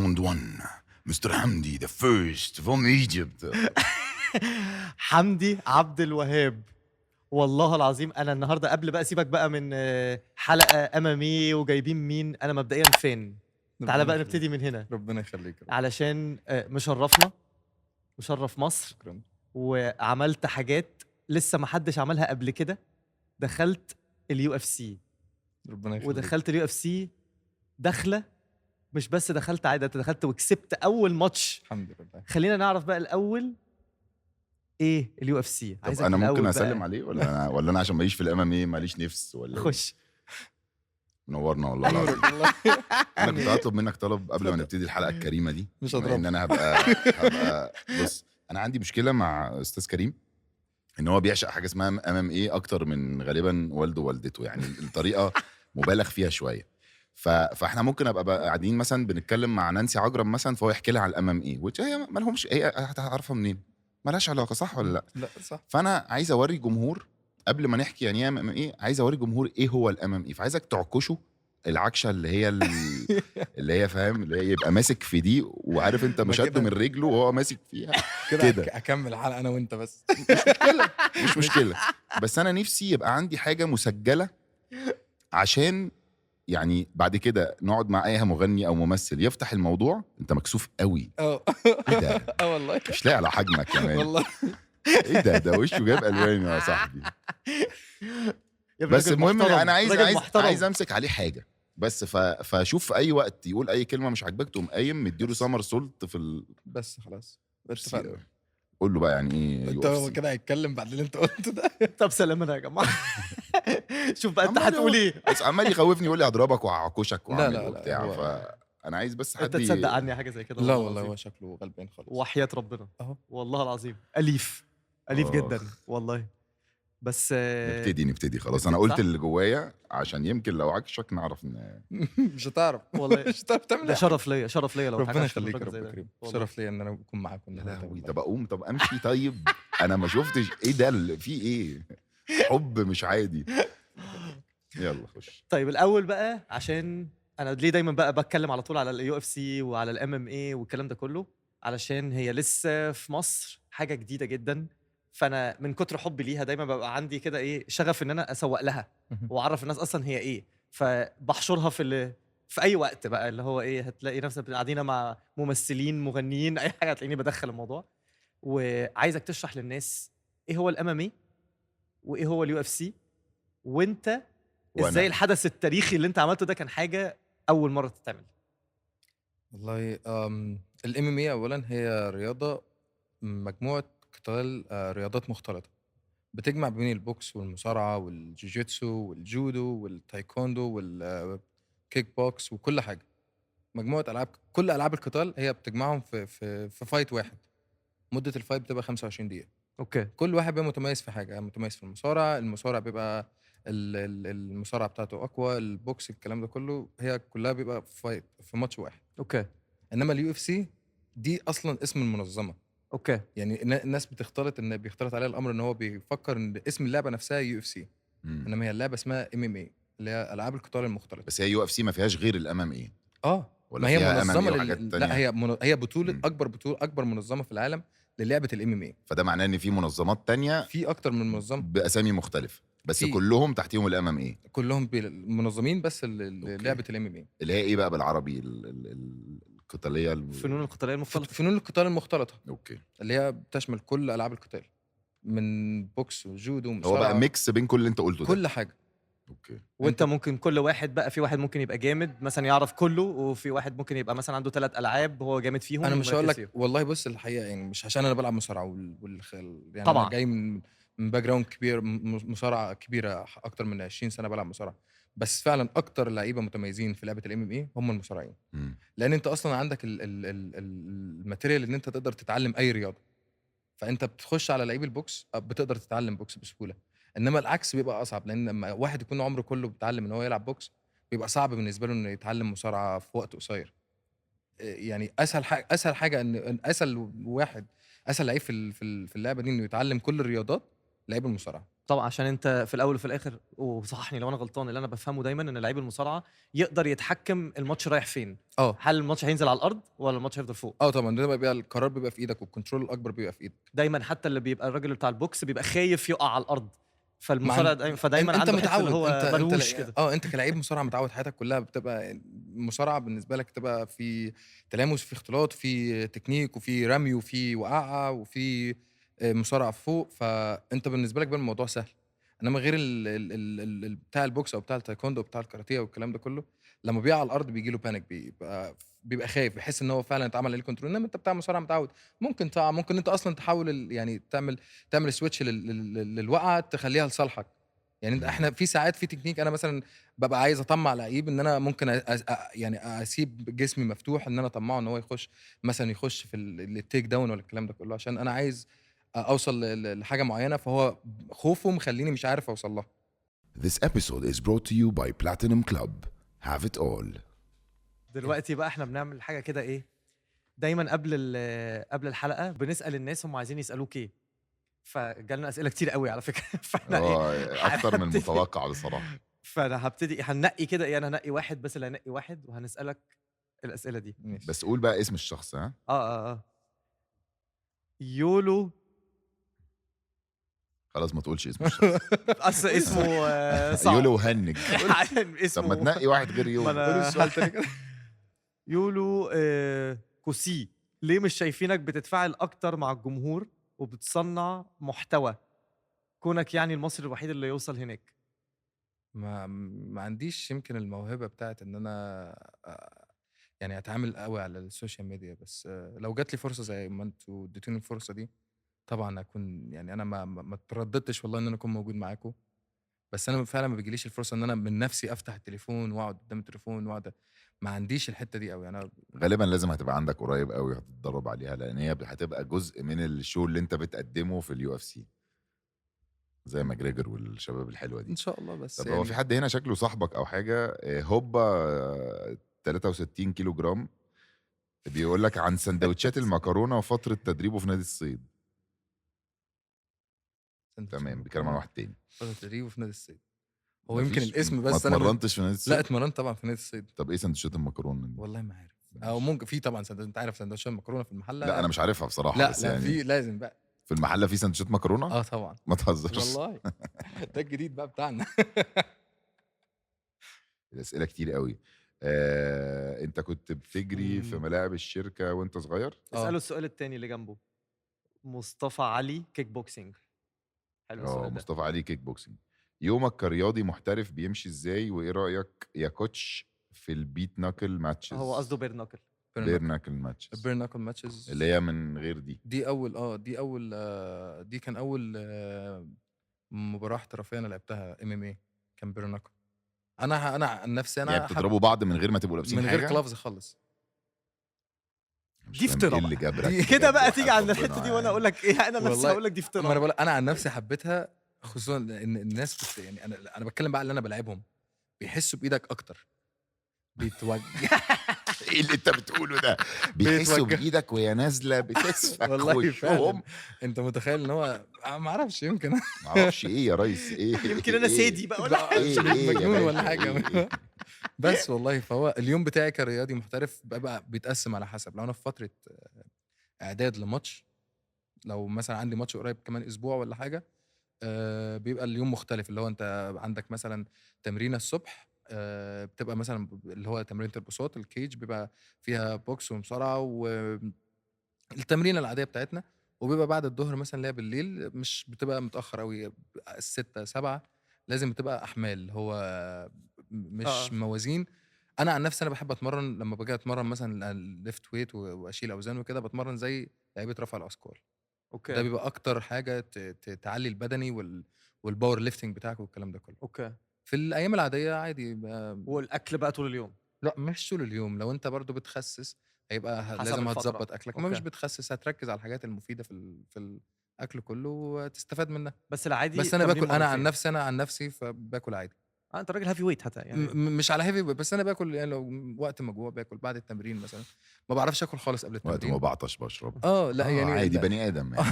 Round 1. Mr. Hamdi, the first from Egypt. حمدي عبد الوهاب. والله العظيم انا النهارده قبل بقى سيبك بقى من حلقه امامي وجايبين مين، انا مبدئيا فين. تعالى بقى نبتدي من هنا ربنا يخليك. علشان مشرفنا، مشرف مصر، شكرا. وعملت حاجات لسه ما حدش عملها قبل كده. دخلت اليو اف سي، ربنا يخليك. ودخلت اليو اف سي دخله، مش بس دخلت عادي، انت دخلت وكسبت اول ماتش. الحمد لله. خلينا نعرف بقى الاول ايه اليو اف سي. طب انا ممكن اسلم عليه ولا انا عشان ماليش في الامام ايه ماليش نفس ولا إيه؟ خش. منورنا والله العظيم. انا كنت هطلب منك طلب قبل ما نبتدي الحلقه الكريمه دي، مش بما هضرب. ان انا هبقى بص، انا عندي مشكله مع استاذ كريم ان هو بيعشق حاجه اسمها امام ايه اكتر من غالبا والده ووالدته، يعني الطريقه مبالغ فيها شويه. فاحنا ممكن ابقى قاعدين مثلا بنتكلم مع نانسي عجرم مثلا، فهو يحكي لها على الامام ايه، وهي ما لهمش، هي هتعرفها منين؟ مالهاش علاقه، صح ولا لا؟ لا صح. فانا عايز اوري الجمهور قبل ما نحكي يعني ايه امام ايه، عايز اوري الجمهور ايه هو الامام ايه، فعايزك تعكشه العكشه اللي هي فاهم، اللي هي يبقى ماسك في دي وعارف انت ما مشده كده- من رجله وهو ماسك فيها كده كده. اكمل الحلقه انا وانت بس. مش مشكله، بس انا نفسي يبقى عندي حاجه مسجله عشان يعني بعد كده نقعد مع اي مغني او ممثل يفتح الموضوع انت مكسوف قوي. اه ايه ده؟ والله مش لاقي على حجمك كمان. والله. ايه ده وشه جايب الوان يا صاحبي. يا ابني بس راجل المهم محترم، انا راجل عايز محترم. امسك عليه حاجه بس، فاشوف في اي وقت يقول اي كلمه مش عاجباك تقوم قايم مديله سمر سولت في بس خلاص اتفقنا. قول له بقى يعني ايه انت هو كده هيتكلم بعد اللي انت قلته ده. طب سلامنا يا جماعه. شوف بقى انت عمال هتقول ايه. بس عمال يخوفني يقول لي هضربك وهعكشك لا، وهعمل لا، لا، وبتاع، هو- فانا عايز بس انت حد تصدق عني حاجه زي كده؟ لا والله العظيم. هو شكله غلبان خالص. وحياة ربنا اهو. والله العظيم اليف آخ. جدا والله. بس نبتدي خلاص. نبتدي انا قلت صح؟ اللي جوايا عشان يمكن لو عكشك نعرف مش هتعرف والله. مش هتعرف تعمل ده أي شرف ليا، شرف ليا لو ربنا اتعكشت يخليك من يا راجل زي رب ده. كريم. والله. شرف ليا ان انا اكون معاكم يا النهارده لهوي. والله. طب اقوم، طب امشي، طيب انا ما شفتش ايه ده في ايه حب مش عادي. يلا خش. طيب الاول بقى، عشان انا ليه دايما بقى بتكلم على طول على اليو اف سي وعلى الام ام اي والكلام ده كله، علشان هي لسه في مصر حاجه جديده جدا. فانا من كتر حبي ليها دايما ببقى عندي كده ايه شغف ان انا اسوق لها واعرف الناس اصلا هي ايه. فبحشرها في اي وقت بقى، اللي هو ايه، هتلاقي نفسك قاعدين مع ممثلين، مغنيين، اي حاجه هتلاقيني بدخل الموضوع. وعايزك تشرح للناس ايه هو الام ام اي وايه هو اليو اف سي، وانت ازاي الحدث التاريخي اللي انت عملته ده كان حاجه اول مره تتعمل. والله الام ام اي اولا هي رياضه، مجموعه قتال، رياضات مختلطه بتجمع بين البوكس والمصارعه والجوجيتسو والجودو والتايكوندو والكيك بوكس وكل حاجه. مجموعه العاب، كل العاب القتال هي بتجمعهم في فايت واحد. مده الفايت بتبقى 25 دقيقه. اوكي. كل واحد بيبقى متميز في حاجه. متميز في المصارع بيبقى المصارعه بتاعته اقوى، البوكس الكلام ده كله هي كلها بيبقى فايت في ماتش واحد. اوكي. انما اليو اف سي دي اصلا اسم المنظمه. اوكي. يعني الناس بيختلط عليها الامر ان هو بيفكر ان اسم اللعبه نفسها يو اف سي، انما هي اللعبه اسمها ام ام اي اللي هي العاب القتال المختلطه. بس هي يو اف سي ما فيهاش غير الامام ايه؟ ولا ما هي فيها منظمه MMA وحاجات تانية؟ لا هي بطوله، مم. اكبر منظمه في العالم للعبه الام ام اي. فده معناه ان في منظمات تانية في اكتر من منظمه باسامي مختلفه، بس في. كلهم تحتيهم الامام ايه، كلهم منظمين بس أوكي. لعبه الام ام اي اللي هي ايه بقى بالعربي القتاليه فنون القتاليه المختلطه. فنون القتال المختلطه اوكي. اللي هي بتشمل كل العاب القتال، من بوكس وجودو هو ومصارعه، بقى ميكس بين كل اللي انت قلته ده. كل حاجه. اوكي. وانت ممكن كل واحد بقى، في واحد ممكن يبقى جامد مثلا يعرف كله، وفي واحد ممكن يبقى مثلا عنده 3 العاب هو جامد فيهم. انا مش هقول ومركز لك فيهم. والله، بص الحقيقه يعني مش عشان انا بلعب مصارعه يعني طبعاً. انا جاي من باك جراوند كبير، مصارعه كبيره، اكتر من 20 سنه بلعب مصارعه. بس فعلا اكتر لعيبه متميزين في لعبه الام ام اي هم المصارعين. لان انت اصلا عندك الماتيريال ان انت تقدر تتعلم اي رياضه. فانت بتخش على لعيب البوكس بتقدر تتعلم بوكس بسهوله. انما العكس بيبقى اصعب، لان لما واحد يكون عمره كله بيتعلم ان هو يلعب بوكس بيبقى صعب بالنسبه له انه يتعلم مصارعه في وقت قصير. يعني اسهل حاجه ان اسهل لعيب في اللعبه دي انه يتعلم كل الرياضات، لعيب المصارعه. طبعا عشان انت في الاول وفي الاخر، وصححني لو انا غلطان، اللي انا بفهمه دايما ان لعيب المصارعه يقدر يتحكم الماتش رايح فين. اه هل الماتش هينزل على الارض ولا الماتش هيفضل فوق؟ اه طبعا، ده بيبقى القرار بيبقى في ايدك، والكنترول الاكبر بيبقى في ايدك. دايما حتى اللي بيبقى الراجل بتاع البوكس بيبقى خايف يقع على الارض، مع فالمصارع فدايما انت عنده حته اللي متعود، هو انت ملوش كده. انت كلاعب مصارعه متعود حياتك كلها بتبقى مصارعه بالنسبه لك، تبقى في تلامس، في اختلاط، في تكنيك، وفي رمي، وفي وقعه، وفي مصارعه فوق، فانت بالنسبه لك بقى الموضوع سهل. انما غير بتاع البوكس او بتاع التايكوندو او بتاع الكاراتيه والكلام ده كله، لما بيقع على الارض بيجي له بانيك، بيبقى خايف، بيحس ان هو فعلا اتعمل عليه كنترول. انما انت بتاع مصارعه متعود، ممكن تقع، ممكن انت اصلا تحاول يعني تعمل سويتش للوقعه تخليها لصالحك. يعني احنا في ساعات في تكنيك، انا مثلا ببقى عايز اطمع لعيب ان انا ممكن يعني اسيب جسمي مفتوح ان انا اطمعه ان هو يخش مثلا، يخش في التيك داون ولا الكلام ده كله، عشان انا عايز اوصل لحاجه معينه، فهو خوفه مخليني مش عارف اوصل لها. This episode is brought to you by Platinum Club. Have it all. دلوقتي بقى احنا بنعمل حاجه كده ايه، دايما قبل الحلقه بنسال الناس هم عايزين يسالوك ايه، فجالنا اسئله كتير قوي على فكره فاحنا ايه اكتر من هنبتدي. المتوقع بصراحه. فانا هبتدي هننقي كده ايه، انا هنقي واحد بس اللي هنقي واحد وهنسالك الاسئله دي. ماشي. بس قول بقى اسم الشخص. ها يولو. خلاص ما تقولش اسم الشخص. اصل اسمه صعب. يولو هنج. عشان طب اسمه ما تنقي واحد غير ما يولو. أنا- قول السؤال تاني كده. يولو كوسي، ليه مش شايفينك بتتفاعل اكتر مع الجمهور وبتصنع محتوى، كونك يعني المصري الوحيد اللي يوصل هناك؟ ما عنديش يمكن الموهبه بتاعت ان انا يعني اتعامل قوي على السوشيال ميديا، بس لو جات لي فرصه زي ما انتوا اديتوني الفرصه دي، طبعا اكون يعني انا ما ترددتش والله ان انا اكون موجود معاكم. بس انا فعلا ما بيجيليش الفرصه ان انا من نفسي افتح التليفون واقعد قدام التليفون واقعد، ما عنديش الحته دي قوي انا. غالبا لازم هتبقى عندك قريب قوي، هتتدرب عليها، لان هي هتبقى جزء من الشو اللي انت بتقدمه في اليو اف سي، زي ماجريجر والشباب الحلوه دي. ان شاء الله. بس طب يعني هو في حد هنا شكله صاحبك او حاجه، هوبا 63 كيلو جرام، بيقول لك عن سندوتشات المكرونه وفتره تدريبه في نادي الصيد. تمام، بيتكلم عن واحد تاني. تدريبه في نادي الصيد. هو مفيش- يمكن الاسم ما بس انا اتمرنتش في نادي الصيد؟ لا اتمرنت طبعا في نادي الصيد. طب ايه سندوتشات المكرونه دي؟ والله ما عارف، او ممكن في طبعا انت عارف سندوتشات المكرونه في المحله. لا انا مش عارفها بصراحه، لا بس لا يعني في لازم بقى. في المحله في سندوتشات مكرونه؟ اه طبعا ما تهزرش والله. ده الجديد بقى بتاعنا. الاسئله كتير قوي. انت كنت بتجري في مم. ملاعب الشركه وانت صغير؟ اساله السؤال التاني اللي جنبه. مصطفى علي كيك بوكسينج. حلو السؤال ده. مصطفى علي كيك بوكسينج. يومك كرياضي محترف بيمشي ازاي، وايه رايك يا كوتش في البيت ناكل ماتشز؟ هو قصده بير ناكل. بير ناكل ماتشز، البير ناكل ماتشز اللي هي من غير دي. دي اول دي كان اول مباراه احترافيه انا لعبتها ام ام اي، كان بير ناكل. انا عن نفسي انا يعني بتضربوا بعض من غير ما تبقوا لابسين من حاجه؟ غير كلافز خالص. مش دي فاهم افتراء ايه اللي بقى. جابرك دي كده بقى بجد، تيجي وحياة عند ربنا الحته دي وانا يعني. اقول لك ايه، انا نفسي والله هقول لك دي ما افتراء. انا بقول انا عن نفسي حبيتها، خصوصا ان الناس يعني انا بتكلم بقى اللي انا بلعبهم بيحسوا بايدك اكتر، بيتوجه. ايه اللي انت بتقوله ده؟ بيحسوا بيتوجه. بايدك وهي نازله بتسفك والله وشهم. فعلا. انت متخيل ان هو ما اعرفش يمكن معرفش ايه يا ريس، ايه يمكن انا إيه؟ سادي بقى ولا حاجه. إيه يا مجنون باشا، ولا حاجه. إيه؟ بس والله فهو اليوم بتاعي كرياضي محترف بقى بيتقسم على حسب. لو انا في فتره اعداد لماتش، لو مثلا عندي ماتش قريب كمان اسبوع ولا حاجه، بيبقى اليوم مختلف. اللي هو انت عندك مثلا تمرينه الصبح، بتبقى مثلا اللي هو تمرينه البساط الكيج، بيبقى فيها بوكس ومصارعه والتمرينه العاديه بتاعتنا. وبيبقى بعد الظهر مثلا اللي هي بالليل، مش بتبقى متاخر قوي، 6 7 لازم تبقى احمال، اللي هو مش موازين. انا عن نفسي انا بحب اتمرن لما باجي اتمرن مثلا الليفت ويت واشيل اوزان وكده، بتمرن زي لعيبه رفع الاثقال. ده اوكي بيبقى اكتر حاجه تعلي البدني والباور ليفتنج بتاعك والكلام ده كله. اوكي. في الايام العاديه عادي والاكل بقى طول اليوم؟ لا مش طول اليوم. لو انت برضو بتخسس هيبقى حسب لازم الفترة. هتظبط اكلك. ما مش أوكي. بتخسس هتركز على الحاجات المفيده في الاكل كله وتستفاد منها. بس العادي بس انا تمرين باكل، انا عن مرتين. نفسي فباكل عادي. انت راجل هافي ويت حتى يعني. مش على هيفي، بس انا باكل يعني لو وقت ما جوع باكل، بعد التمرين مثلا ما بعرفش اكل خالص قبل وقت ما التمرين. بعطش بشرب. لا يعني عادي لا. بني ادم يعني.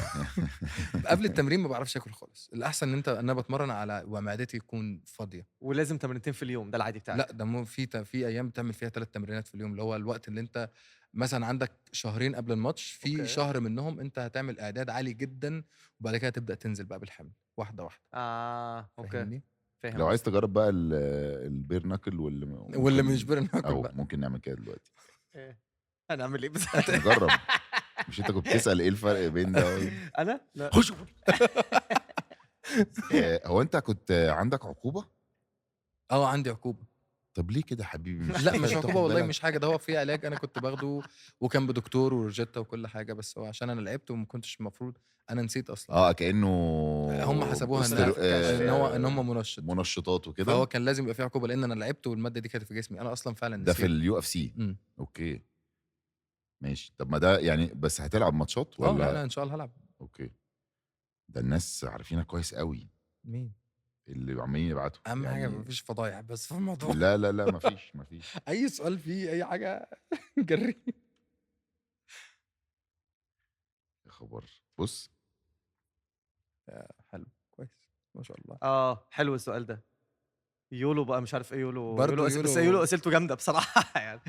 قبل التمرين ما بعرفش اكل خالص. الاحسن ان انا بتمرن على ومعدتي تكون فاضيه. ولازم تمرينتين في اليوم، ده العادي بتاعك؟ لا ده في ايام بتعمل فيها 3 تمرينات في اليوم، اللي هو الوقت اللي انت مثلا عندك شهرين قبل الماتش، في أوكي. شهر منهم انت هتعمل اعداد عالي جدا، وبعد كده تبدا تنزل بقى بالحمل واحده واحده. اوكي فاهمني؟ فاهم. لو عايز تجرب بقى البير ناكل واللي مش بناكل او بقى. ممكن نعمل كده دلوقتي. هنعمل ايه بس؟ نجرب. مش انت كنت بتسال ايه الفرق بين ده انا لا. خش. هو انت كنت عندك عقوبه؟ عندي عقوبه. طب ليه كده يا حبيبي؟ مش لا مش تاخد عقوبه والله، بالك؟ مش حاجه، ده هو في علاج انا كنت باخده وكان بدكتور وروجيتا وكل حاجه، بس هو عشان انا لعبت وما كنتش المفروض، انا نسيت اصلا. كانه هم حسبوها ان هم منشط، منشطات وكده. فهو كان لازم يبقى في عقوبه لان انا لعبت والماده دي كانت في جسمي، انا اصلا فعلا ده نسيت. في اليو اف سي. اوكي ماشي. طب ما ده يعني بس هتلعب ماتشات ولا؟ لا ان شاء الله هلعب. اوكي. ده الناس عارفينها كويس قوي مين اللي عمالين يبعتوا اهم يعني. حاجه مفيش فضايح بس في الموضوع. لا مفيش اي سؤال فيه اي حاجه جري. يا خبر. بص حلو كويس ما شاء الله. حلو السؤال ده. يولو بقى مش عارف ايه يولو برضو بس يولو. يولو اسئلته جامده بصراحه يعني.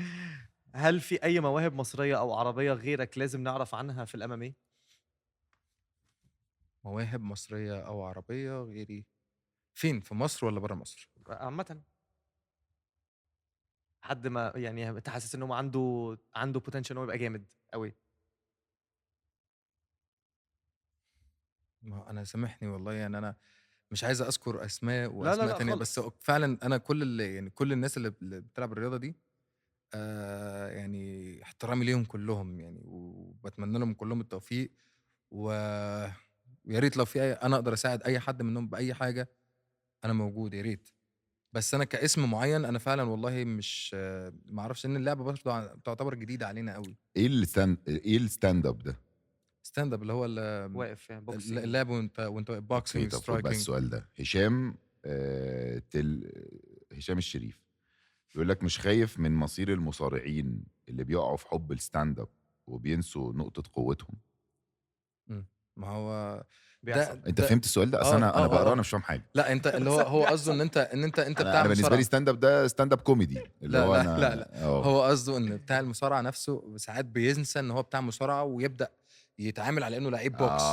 هل في اي مواهب مصريه او عربيه غيرك لازم نعرف عنها في الام ام اي؟ مواهب مصريه او عربيه غيري فين، في مصر ولا بره مصر؟ عامه حد ما يعني انت حاسس انه عنده بوتنشال انه يبقى جامد قوي؟ ما انا سامحني والله، يعني انا مش عايز اذكر اسماء لا واسماء تانية، خالص. بس فعلا انا كل الناس اللي بتلعب الرياضه دي يعني احترامي ليهم كلهم يعني، وبتمنى لهم كلهم التوفيق، ويا ريت لو في انا اقدر اساعد اي حد منهم باي حاجه انا موجود يا ريت. بس انا كاسم معين انا فعلا والله مش ما اعرفش، ان اللعبه برضه تعتبر جديده علينا قوي. ايه الستاند اب ده؟ ستاند اب اللي هو واقف يعني بوكسينج. اللعب وانت اوكي. بوكسينج طب خد بقى سترايكنج. السؤال ده. هشام هشام الشريف بيقول لك مش خايف من مصير المصارعين اللي بيقعوا في حب الستاند اب وبينسوا نقطة قوتهم؟ ما هو بيحصل. انت فهمت السؤال ده؟ اصل انا بقراه انا مش فاهم حاجه. لا انت اللي هو قصده ان انت انا بتاع بالنسبه مصارعة. لي ستاند اب ده ستاند اب كوميدي اللي لا هو لا انا لا هو قصده ان بتاع المصارعه نفسه ساعات بينسى ان هو بتاع مصارعه ويبدا يتعامل على انه لعيب بوكس.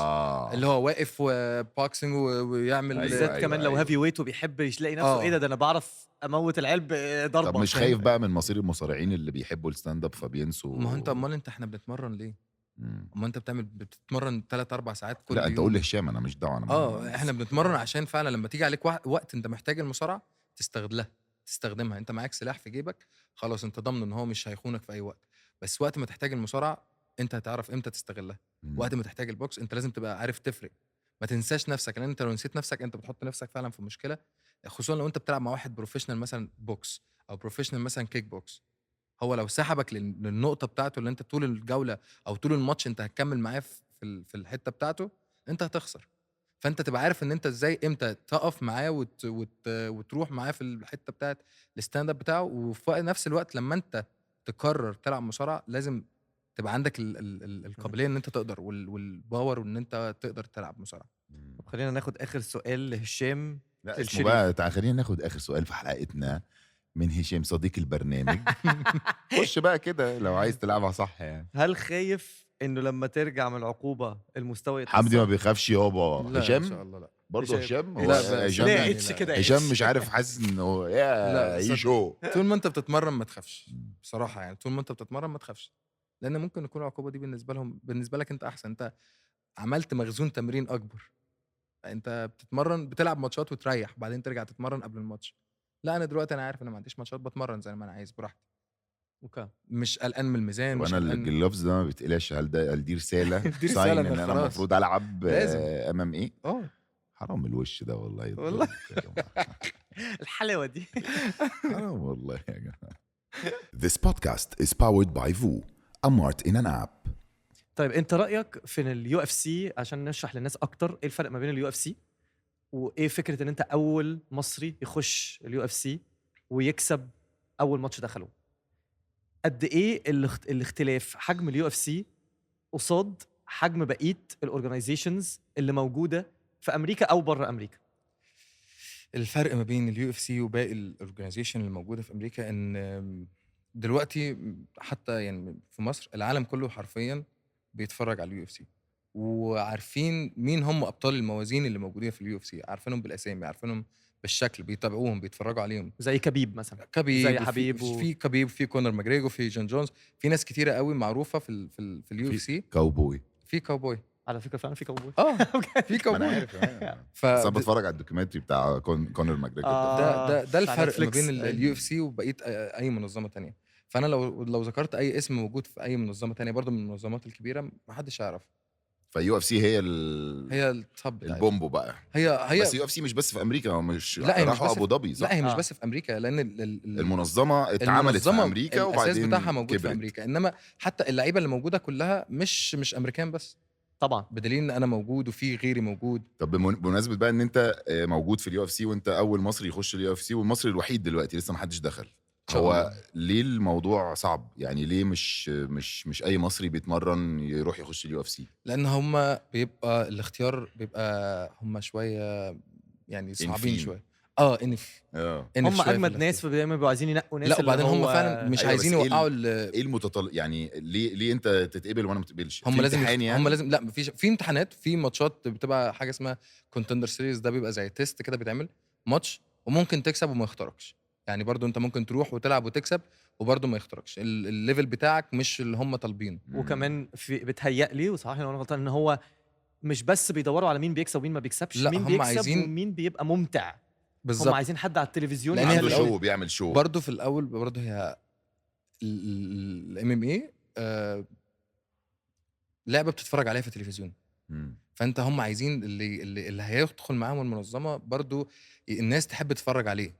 اللي هو واقف وبوكسنج ويعمل أيوة، بالذات كمان لو أيوة. هافي ويت وبيحب يلاقي نفسه ايه ده انا بعرف اموت العيال ضربه. طب مش خايف بقى من مصير المصارعين اللي بيحبوا الستاند اب فبينسوا؟ ما هو انت امال احنا بنتمرن ليه؟ اما انت بتتمرن 3-4 ساعات كل يوم. لا انت قول لهشام انا مش دعوه انا احنا بنتمرن عشان فعلا لما تيجي عليك وقت انت محتاج المصارعه تستخدمها. انت معاك سلاح في جيبك خلاص، انت ضامن ان هو مش هيخونك في اي وقت، بس وقت ما تحتاج المصارعه انت هتعرف امتى تستغلها. وقت ما تحتاج البوكس انت لازم تبقى عارف تفرق، ما تنساش نفسك، لان انت لو نسيت نفسك انت بتحط نفسك فعلا في مشكله، خصوصا لو انت بتلعب مع واحد بروفيشنال مثلا بوكس او بروفيشنال مثلا كيك بوكس. هو لو سحبك للنقطه بتاعته اللي انت طول الجوله او طول الماتش انت هتكمل معاه في الحته بتاعته، انت هتخسر. فانت تبقى عارف ان انت ازاي امتى تقف معاه وتروح معاه في الحته بتاعت الستاند اب بتاعه، وفي نفس الوقت لما انت تقرر تلعب مصارعه لازم تبقى عندك القابليه ان انت تقدر والباور ان انت تقدر تلعب مصارعه. طب خلينا ناخد اخر سؤال لهشام لا اسمه الشريف. بقى خلينا ناخد اخر سؤال في حلقتنا من هشام صديق البرنامج. خش بقى كده لو عايز تلعبها صح يعني. هل خايف انه لما ترجع من العقوبه المستوى يتأثر؟ حمدي ما بيخافش يابا. لا هشام ان شاء الله لا. برضه هشام هو لا هشام ليه يعني اتش لا. كده هشام مش عارف حاسس انه لا، يشو. طول ما انت بتتمرن ما تخافش بصراحه، يعني طول ما انت بتتمرن ما تخافش، لان ممكن يكون العقوبه دي بالنسبه لك انت احسن، انت عملت مخزون تمرين اكبر، انت بتتمرن بتلعب ماتشات وتريح بعدين ترجع تتمرن قبل الماتش. لا انا دلوقتي انا عارف ان ما عنديش ماتشات، بتمرن زي ما انا عايز براحتي، اوكي. مش قلقان من الميزان، مش وانا قلقان الجلوفز ده ما بيتقلقش. هل دي رساله دي رسالة ساين إنك ان انا خلاص. المفروض العب لازم. امام ايه؟ اه حرام الوش ده والله. والله. يا جماعة. الحلاوه دي. حرام والله يا جماعه. This podcast is powered by VU, a mart in an app. طيب انت رايك في اليو اف سي عشان نشرح للناس اكتر ايه الفرق ما بين اليو اف سي وايه فكره ان انت اول مصري يخش اليو اف سي ويكسب اول ماتش دخله؟ قد ايه الاختلاف حجم اليو اف سي قصاد حجم بقيه الاورجنايزيشنز اللي موجوده في امريكا او بره امريكا؟ الفرق ما بين اليو اف سي وباقي الاورجنايزيشن اللي موجوده في امريكا ان دلوقتي حتى يعني في مصر العالم كله حرفيا بيتفرج على اليو اف سي، وعارفين مين هم ابطال الموازين اللي موجودين في اليو اف سي، عارفينهم بالاسامي، عارفينهم بالشكل، بيتابعوهم، بيتفرجوا عليهم. زي كبيب مثلا، كبيب زي حبيب في كبيب، في كونر ماجريجو، في جون جونز، في ناس كتيره قوي معروفه في اليو اف سي. كاوبوي. في كاوبوي، على فكره فعلا في كوبوي. في ما كاوبوي. انا عارف ف بس انا بتفرج على الدوكيومنتري بتاع كونر ماجريجر ده بتاع الفرق ما بين نتفليكس. اليو اف سي وبقيه اي منظمه تانية. فانا لو ذكرت اي اسم موجود في اي منظمه تانية برضو من المنظمات الكبيره ما حدش يعرف. فيو اف سي هي هي الطب بتاعتها. البومبو بقى. هي بس يو اف سي مش بس في امريكا، هو مش لا، هي مش راحوا بس ابو ظبي صح؟ لا، هي مش آه. بس في امريكا، لان المنظمه اتعملت في المنظمة امريكا الاساس وبعدين بتاعها موجود في كبرت. امريكا، انما حتى اللعيبه اللي موجوده كلها مش امريكان بس، طبعا بدليل ان انا موجود وفي غيري موجود. طب بمناسبه بقى ان انت موجود في اليو اف سي، وانت اول مصري يخش اليو اف سي والمصري الوحيد دلوقتي لسه ما حدش دخل، شاء هو الله. ليه الموضوع صعب؟ يعني ليه مش اي مصري بيتمرن يروح يخش اليو اف سي؟ لان هم بيبقى الاختيار بيبقى هم شويه يعني صعبين إنفين. شويه. انف اه هم اجمد ناس، فدايما بيبقوا عايزين ينقوا ناس. لا، اللي وبعدين هم هو فعلا مش أيوة، عايزين بس إيه يوقعوا ايه يعني ليه انت تتقبل وانا ما تتقبلش؟ هم في لازم امتحان يعني؟ هم لازم، لا، مفيش، في امتحانات، في ماتشات بتبقى حاجه اسمها كونتندر سيريز، ده بيبقى زي تيست كده بيتعمل ماتش، وممكن تكسب وما يختاركش. يعني برضو انت ممكن تروح وتلعب وتكسب وبرضو ما يختاركش، الليفل بتاعك مش اللي هم طالبينه. وكمان في بتهيألي وصحيح لو انا غلطان ان هو مش بس بيدوروا على مين بيكسب ومين ما بيكسبش، لا، مين هم بيكسب عايزين ومين بيبقى ممتع. هم بالظبط. عايزين حد على التلفزيون لأن عنده في يخلي الأول- شو بيعمل شو برضو في الاول برضو هي الام ام اي لعبه بتتفرج عليها في التلفزيون، مم. فانت هم عايزين اللي هيدخل معاهم المنظمه برضو الناس تحب تتفرج عليه،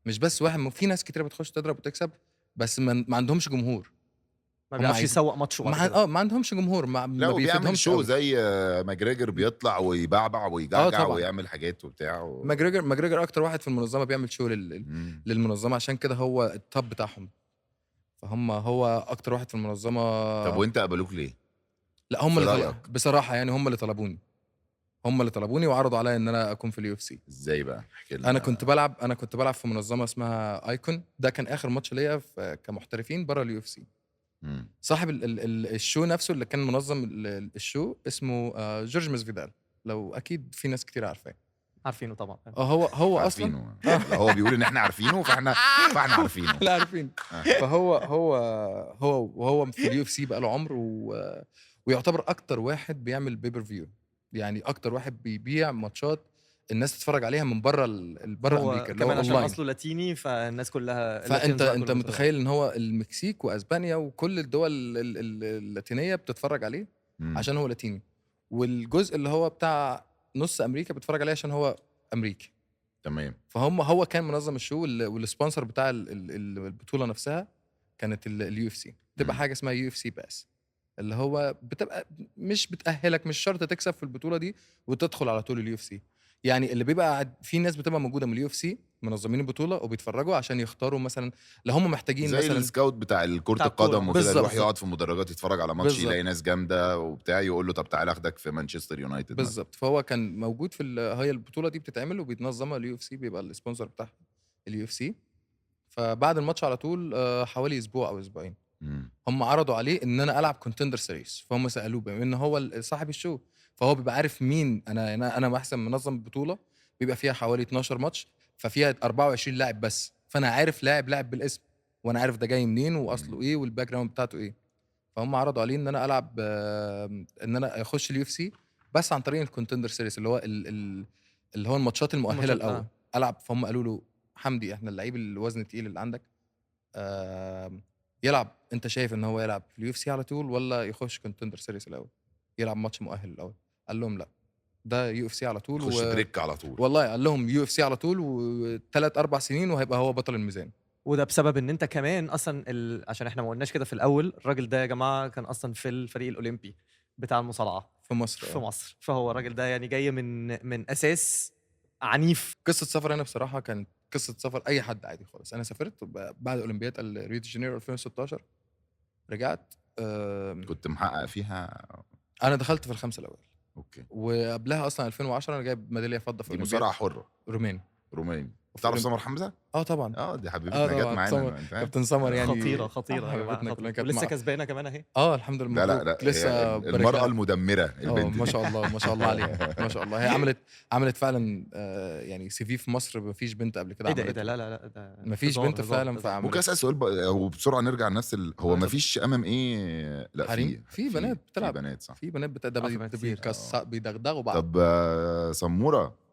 مش بس واحد. في ناس كتير بتخش تضرب وتكسب بس ما عندهمش جمهور، ما هم بيعرفش عايزين- يسوق ماتشه بعد كده. ما عندهمش جمهور، لا ما وبيعمل بيفيدهمش شو قوي. زي ماجريجر بيطلع ويبعبع ويجعجع طبعاً. ويعمل حاجات وبتاع ماجريجر اكتر واحد في المنظمه بيعمل شو مم. للمنظمه، عشان كده هو التوب بتاعهم، هو اكتر واحد في المنظمه. طب وانت قبلوك ليه؟ لا، هم في اللي رأيك؟ بصراحه يعني هم اللي طلبوني وعرضوا عليا ان انا اكون في اليو اف سي. ازاي بقى؟ احكي لنا. انا كنت بلعب في منظمه اسمها ايكون، ده كان اخر ماتش ليا كمحترفين بره اليو اف سي. مم. صاحب الشو نفسه اللي كان منظم الشو اسمه جورج ماسفيدال، لو اكيد في ناس كتير عارفاه. عارفينه طبعا. هو اصلا عارفينه. لا، هو بيقول ان احنا عارفينه فاحنا عارفينه. لا، عارفين. وهو في اليو اف سي بقى له عمر ويعتبر اكتر واحد بيعمل بيبر فيو، يعني اكتر واحد بيبيع ماتشات الناس تتفرج عليها من بره بره هو امريكا، اللي هو كمان عشان اونلاين. اصله لاتيني، فالناس كلها فانت اللاتينز بقى انت كلهم متخيل ان هو المكسيك واسبانيا وكل الدول اللاتينيه بتتفرج عليه مم. عشان هو لاتيني، والجزء اللي هو بتاع نص امريكا بتتفرج عليه عشان هو امريكي. تمام. هو كان منظم الشو والسبونسر بتاع البطوله نفسها كانت اليو اف سي، بتبقى مم. حاجه اسمها يو اف سي باس، اللي هو بتبقى مش بتاهلك، مش شرط تكسب في البطوله دي وتدخل على طول اليو اف سي. يعني اللي بيبقى في ناس بتبقى موجوده من اليو اف سي منظمين البطوله وبيتفرجوا عشان يختاروا مثلا لو هم محتاجين زي مثلا السكاوت بتاع كرة بتاع القدم الكورة. وكده، بالظبط. يروح يقعد في المدرجات يتفرج على ماتش بالظبط. يلاقي ناس جامده وبتاع، يقول له طب تعالى اخدك في مانشستر يونايتد مثلا. بالظبط. فهو كان موجود هي البطوله دي بتتعمل وبيتنظمها اليو اف سي، بيبقى السبونسر بتاعها اليو اف سي. فبعد الماتش على طول حوالي اسبوع او اسبوعين مم. هم عرضوا عليه ان انا العب كونتندر سيريز، فهم سالوه بما ان هو صاحب الشو، فهو بيبقى عارف مين انا احسن منظم بطوله بيبقى فيها حوالي 12 ماتش، ففيها 24 لاعب بس، فانا عارف لاعب بالاسم، وانا عارف ده جاي منين واصله ايه والباك جراوند بتاعته ايه. فهم عرضوا عليه ان انا العب ان انا اخش اليو اف سي بس عن طريق الكونتندر سيريز، اللي هو اللي هو الماتشات المؤهله الماتشات، الاول العب. فهم قالوا له حمدي احنا اللعيب الوزن التقيل اللي عندك يلعب، انت شايف ان هو يلعب في اليو اف سي على طول ولا يخش كونتندر سيريس الاول يلعب ماتش مؤهل الاول؟ قال لهم لا، ده يو اف سي على طول. خش تريك على طول. والله قال لهم يو اف سي على طول و3-4 سنين وهيبقى هو بطل الميزان. وده بسبب ان انت كمان اصلا عشان احنا ما قلناش كده في الاول، الراجل ده يا جماعه كان اصلا في الفريق الاولمبي بتاع المصارعه في مصر في مصر. فهو الراجل ده يعني جاي من اساس عنيف. قصه سفر انا بصراحه كانت قصه سفر اي حد عادي خالص. انا سافرت بعد اولمبياد ريو دي جانيرو 2016 رجعت. كنت محقق فيها. انا دخلت في الخمسه الاوائل، اوكي. وقبلها اصلا 2010 انا جايب ميداليه فضه في دي اولمبياد مصارعه حره روماني. روماني. بتعرف أولمبي- سمر حمزه؟ طبعا. دي حبيبتنا جت طبعا معانا سمر، انت فاهم؟ كابتن سمر يعني خطيره خطيره يا جماعه، حبيبتنا كلنا خطيرة. كانت ولسه مع... كسبانه كمان اهي. الحمد لله لا لا مبروك. لا لسه هي بارك المرأة لها. المدمرة البنت ما دي. شاء الله ما شاء الله عليها ما شاء الله. هي عملت فعلا يعني سي في مصر ما فيش بنت قبل كده ايه ده عملته. لا لا لا ده ما فيش هزار، بنت هزار، فعلا هزار. فعملت. ممكن اسال سؤال هو بسرعه نرجع لنفس هو ما اتفضل. فيش ايه؟ لا حريم في بنات بتلعب، في بنات صح. في بنات ده في بنات كتير. بيدغدغوا بعض. طب سموره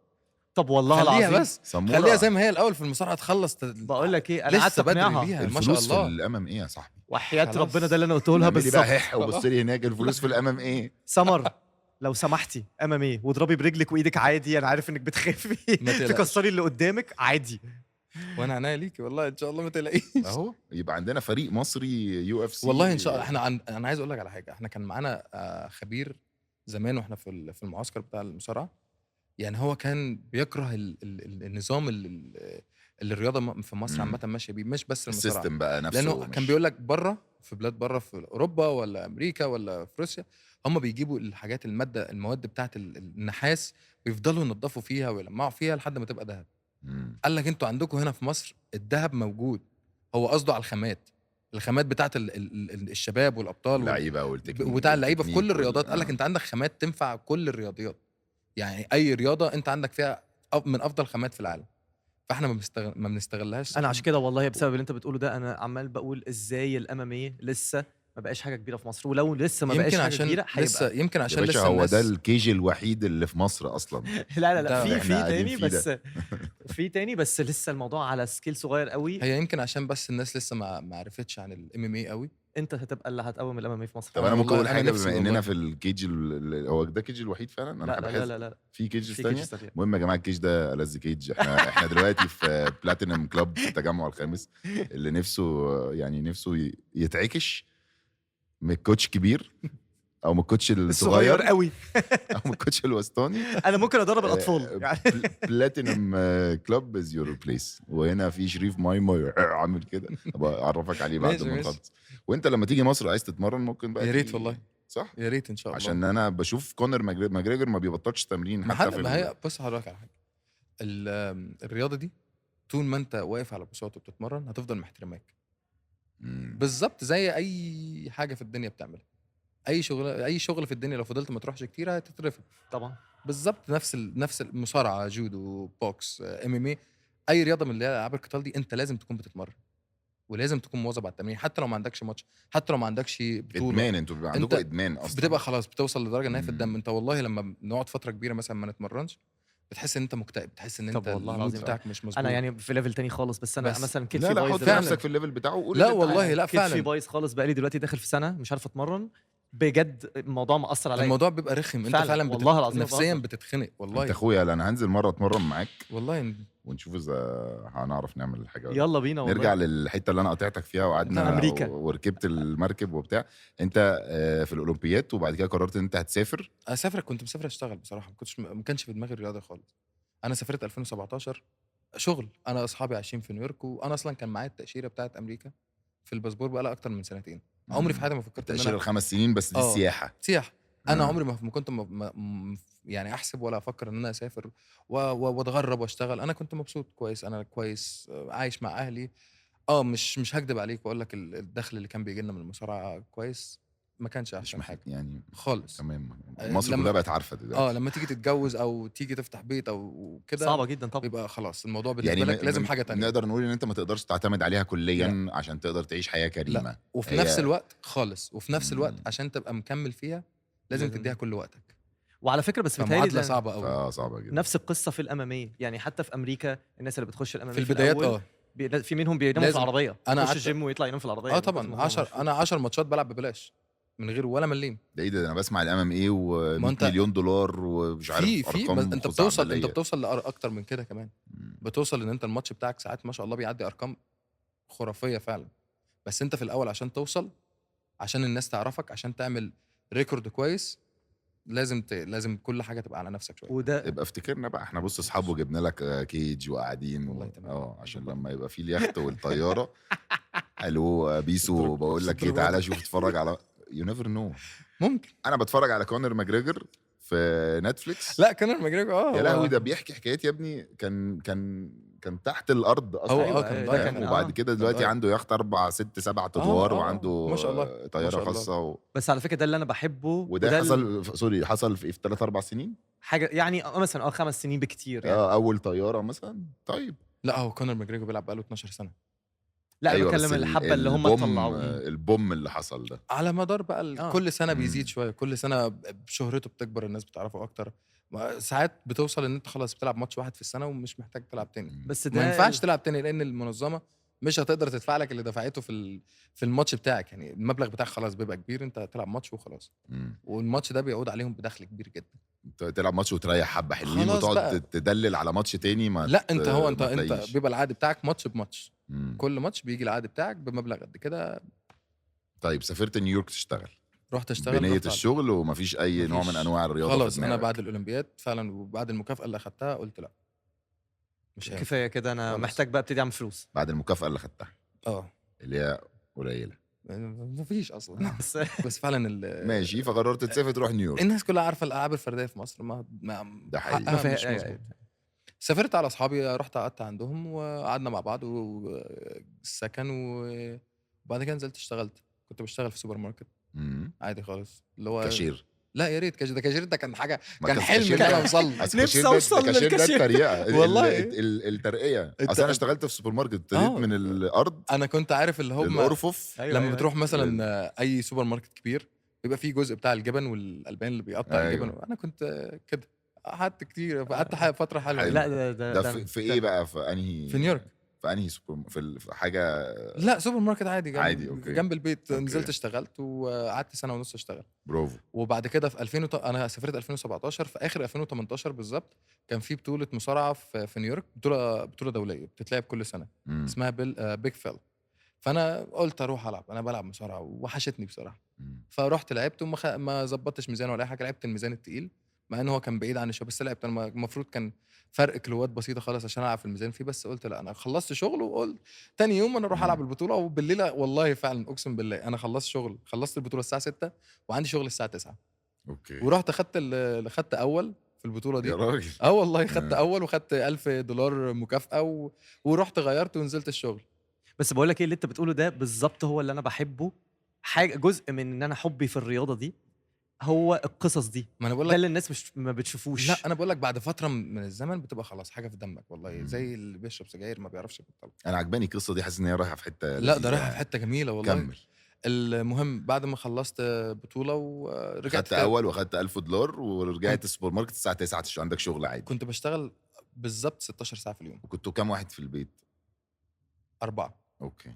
طب والله خليها العظيم بس سموره خليها زي ما هي الاول في المصارعه تخلص بقول لك ايه، انا لسه قعدت بدري اقنعها ليها ما شاء الفلوس في الله. الامام ايه يا صاحبي؟ وحياه خلاص. ربنا ده اللي انا قلته لها اعملي بقى بالظبط. هح وبص لي هناك الفلوس في الامام ايه؟ سمر لو سمحتي امام ايه واضربي برجلك وايدك عادي، انا عارف انك بتخافي ما تقلقش. تكسري اللي قدامك عادي. وانا عناية ليكي والله ان شاء الله ما تلاقيش. اهو يبقى عندنا فريق مصري UFC. والله ان شاء الله انا عايز اقول لك على حاجه. احنا كان معانا خبير زمان واحنا في المعسكر بتاع المصارعه. يعني هو كان بيكره النظام اللي الرياضه في مصر عامه ماشيه بيه، مش بس المصارعه. السيستم بقى نفسه لانه كان بيقول لك بره في بلاد بره في اوروبا ولا امريكا ولا في روسيا هم بيجيبوا الحاجات المواد بتاعه النحاس بيفضلوا ينضفوا فيها ويلمعوا فيها لحد ما تبقى ذهب. قال لك انتوا عندكم هنا في مصر الذهب موجود. هو قصده على الخامات بتاعه الشباب والابطال اللعيبه وبتاع اللعيبه في كل الرياضات. قال لك انت انت عندك خامات تنفع كل الرياضيات. يعني اي رياضه انت عندك فيها من افضل خامات في العالم، فاحنا ما بنستغلهاش. انا عشان كده والله بسبب اللي انت بتقوله ده انا عمال بقول ازاي الامام ايه لسه ما بقاش حاجه كبيره في مصر، ولو لسه ما بقاش يمكن حاجه عشان كبيره لسه هيبقى. يمكن يا عشان باشا لسه هو الناس ده الكيجي الوحيد اللي في مصر اصلا. لا لا لا ده في احنا قاعدين تاني فيه بس في تاني بس لسه الموضوع على سكيل صغير قوي. هي يمكن عشان بس الناس لسه ما عرفتش عن الام ام اي قوي. انت هتبقى اللي هتقوم الامام في مصر. طب انا ممكن والله اقول أنا حاجه نفسي بما اننا والله. في الكيجي هو ده الكيجي الوحيد فعلا. انا لا بحب لا لا لا في كيجز في تانية. كيجز تانية. المهم يا جماعه الكيج ده ألذ كيج. احنا دلوقتي في بلاتينم كلاب في التجمع الخامس. اللي نفسه يتعكش من الكوتش كبير او من الكوتش الصغير الصغير قوي. او من الكوتش الوسطاني. انا ممكن ادرب الاطفال يعني. بلاتينم كلاب از يور بليس. وهنا في شريف مايمو عامل كده ابقى اعرفك عليه بعد ماشي، ما ماشي. نخلص. وانت لما تيجي مصر عايز تتمرن ممكن بقى يا ريت تيجي. والله. صح. يا ريت ان شاء الله. عشان انا بشوف كونر ماجريجر ما بيبطلش تمرين ما حتى حد في ما هي بص هقول لك على حاجه. الرياضه دي طول ما انت واقف على بساط وبتتمرن هتفضل محترماك. بالظبط زي اي حاجه في الدنيا بتعملها. اي شغل في الدنيا لو فضلت ما تروحش كتير هتترفض. طبعا بالظبط نفس المصارعه، جودو، بوكس، ام ام اي رياضه من اللي هي العاب القتال دي انت لازم تكون بتتمرن ولازم تكون مواظب على التمرين حتى لو ما عندكش ماتش، حتى لو ما عندكش بطوله. ادمان. انتوا بيبقى عندكم ادمان اصلا. بتبقى خلاص بتوصل لدرجه ان هي في الدم. مم. انت والله لما نقعد فتره كبيره مثلا ما نتمرنش بتحس ان انت مكتئب، بتحس ان طب انت والله المود العظيم بتاعك مش مظبوط. انا يعني في ليفل تاني خالص، بس انا بس مثلا لا كتفي لا بايظ حط دلوقتي. نفسك في الليفل بتاعه وقول لا اللي انت والله عايزه. لا كتفي فعلا بايظ خالص بقالي دلوقتي داخل في سنه مش عارف اتمرن بجد. الموضوع مأثر عليا. الموضوع بيبقى رخم. انت فعلا، فعلا والله العظيم نفسيا بهزر. بتتخنق انت والله. اخويا لا انا هنزل مره اتمرن معاك والله ونشوف اذا هنعرف نعمل الحاجه ولا لا. يلا بينا والله. نرجع للحته اللي انا قطعتك فيها وقعدنا أمريكا. وركبت المركب وبتاع. انت في الاولمبيات وبعد كده قررت ان انت هتسافر. كنت مسافر اشتغل بصراحه. ما كانش في دماغي الرياضه خالص. انا سافرت 2017 شغل. انا اصحابي عايشين في نيويورك وانا اصلا كان معايا التاشيره بتاعت امريكا في الباسبور بقى اكتر من سنتين. عمري في حياتي ما فكرت ان تأشيرة انا ال5 سنين بس دي السياحه. سياحه. انا آه. عمري ما كنت يعني احسب ولا افكر ان انا اسافر واتغرب واشتغل. انا كنت مبسوط كويس. انا كويس عايش مع اهلي. مش هكدب عليك واقول لك الدخل اللي كان بيجي لنا من المصارعه كويس ما كانش مش احسن حاجه يعني خالص. تمام. آه، مصر لما- كلها بقت عارفه دلوقتي. لما تيجي تتجوز او تيجي تفتح بيت او كده صعبه جدا طبعا. بيبقى خلاص الموضوع بالنسبه لك لازم حاجه تانية. نقدر نقول ان انت ما تقدرش تعتمد عليها كليا عشان تقدر تعيش حياه كريمه. لا وفي هي- نفس الوقت خالص. وفي نفس الوقت مم. عشان تبقى مكمل فيها لازم لازم. تديها كل وقتك. وعلى فكره بس فمعادله بتهيألي صعبه قوي. صعبه جدا. نفس القصه في الاماميه. يعني حتى في امريكا الناس اللي بتخش الاماميه في البدايات الأول في منهم بيناموا في لازم. العربيه. أنا يخش قعدت- الجيم ويطلع ينام في العربيه. طبعا 10 ماتشات بلعب ببلاش من غير ولا مليم. ده ايه ده انا بسمع الامام ايه ما و100 أنت- مليون دولار ومش عارف في ارقام بس انت خزعبلية. بتوصل لاكتر من كده كمان. مم. بتوصل ان انت الماتش بتاعك ساعات ما شاء الله بيعدي ارقام خرافيه فعلا. بس انت في الاول عشان توصل، عشان الناس تعرفك، عشان تعمل ريكورد كويس، لازم كل حاجه تبقى على نفسك شويه. وده يبقى افتكرنا بقى احنا بص اصحابه جبنا لك كيج وقاعدين والله تمام. عشان لما يبقى في اليخت والطياره الو بيسو بقول لك ايه الدرجة تعالى دي. شوف اتفرج على يو نيفر نو. ممكن. انا بتفرج على كونر ماجريجر في نتفليكس. لا كونر ماجريجر يا لهوي هو- ده بيحكي حكايات يا ابني كان تحت الارض اصلا. هو أيوة، كان أيوة، ضايع فاهم؟ كان وبعد كده دلوقتي ضايع. عنده يخت 4 6 7 ادوار وعنده ما شاء الله. ما طياره شاء الله. خاصه بس على فكره ده اللي انا بحبه، وده حصل سوري حصل في 3 4 سنين حاجه يعني مثلا 5 سنين بكتير يعني. اول طياره مثلا. طيب لا هو كونر ماجريجر بيلعب بقاله 12 سنه لا أيوة، انا بس بتكلم الحبه اللي هم البوم- طلعوه. البوم اللي حصل ده على مدار بقى كل سنه مم. بيزيد شويه، كل سنه شهرته بتكبر، الناس بتعرفه اكتر. ساعات بتوصل ان انت خلاص بتلعب ماتش واحد في السنه ومش محتاج تلعب تاني. بس ما ده ينفعش تلعب تاني لان المنظمه مش هتقدر تدفع لك اللي دفعته في الماتش بتاعك. يعني المبلغ بتاعك خلاص بيبقى كبير، انت تلعب ماتش وخلاص، مم. والماتش ده بيعود عليهم بدخل كبير جدا. تلعب ماتش وتريح حبه حلوين خلاص وتقعد بقى. تدلل على ماتش تاني ما لا انت هو ما انت تلاقيش. بيبقى العقد بتاعك ماتش بماتش، مم. كل ماتش بيجي العقد بتاعك بمبلغ قد كده. طيب سافرت نيويورك تشتغل رحت اشتغل بنيه رحت الشغل ومفيش اي نوع من مفيش. انواع الرياضه خلاص في انا دماغك؟ بعد الاولمبياد فعلا وبعد المكافاه اللي اخدتها قلت لا مش هينفع. كفايه كده، انا خلاص. محتاج بقى ابتدي اعمل فلوس. بعد المكافاه اللي خدتها اللي هي قليله مفيش اصلا. بس بس فعلا ماشي فقررت تسافر تروح نيويورك. الناس كلها عارفه الالعاب الفرديه في مصر ده حقيقي. حقها ما فيها- مش أيوة، مظبوط. أيوة. سافرت على اصحابي، رحت قعدت عندهم وقعدنا مع بعض والسكن وبعد كده نزلت اشتغلت. كنت بشتغل في سوبر ماركت مم. عادي خالص اللي هو كاشير. لا يا ريت كاشير. ده كاشير ده كان حاجه ما كان كان حلم كاشير ان انا ده- اوصل له. أصل نفسي كاشير ده- أوصل ده كاشير ده للكاشير. التريقه والله. الترقيه. اصل انا اشتغلت في سوبر ماركت ابتديت آه. من الارض انا كنت عارف اللي هم الارفف. أيوة، لما أيوة. بتروح مثلا اي سوبر ماركت كبير بيبقى فيه جزء بتاع الجبن والالبان اللي بيقطع أيوة. الجبن. انا كنت كده قعدت كتير، قعدت فتره حلوه. حلو. لا ده ده في ايه بقى في انهي في نيويورك. في انهي سوبر في حاجه لا سوبر ماركت عادي جنب عادي، أوكي. جنب البيت. أوكي. نزلت اشتغلت وقعدت سنه ونص اشتغل. برافو. وبعد كده في انا سافرت 2017 في اخر 2018 بالظبط. كان في بطوله مصارعه في نيويورك، بطوله دوليه بتتلعب كل سنه مم. اسمها بيج فيل. فانا قلت اروح العب، انا بلعب مصارعه وحشتني بصراحه. مم. فرحت لعبت ما ظبطتش ميزان ولا اي حاجه، لعبت الميزان التقيل مع ان هو كان بعيد عن الشو، بس لعبت. انا المفروض كان فرق كيلوات بسيطه خالص عشان العب في الميزان فيه، بس قلت لا انا خلصت شغل وقلت تاني يوم انا اروح العب البطوله. وبالليل والله فعلا اقسم بالله انا خلصت شغل، خلصت البطوله الساعه 6 وعندي شغل الساعه 9. اوكي. ورحت خدت اول في البطوله دي. يا راجل. والله خدت آه. اول وخدت $1000 مكافاه ورحت غيرت ونزلت الشغل. بس بقول لك ايه اللي انت بتقوله ده بالظبط هو اللي انا بحبه. حاجه جزء من ان انا حبي في الرياضه دي هو القصص دي. ما انا بقول ده لك اللي الناس مش ما بتشوفوش. لا انا بقول لك بعد فتره من الزمن بتبقى خلاص حاجه في دمك والله، مم. زي اللي بيشرب سجاير ما بيعرفش يبطل. انا عجباني القصه دي، حاسس ان هي رايحه في حته لا لذيذة ده رايحه يعني. في حته جميله والله. كمل. المهم بعد ما خلصت بطوله ورجعت خدت اول واخدت $1000 ورجعت السوبر ماركت الساعه 9 عندك شغل عادي. كنت بشتغل بالظبط 16 ساعه في اليوم. وكنتوا كام واحد في البيت؟ 4 اوكي.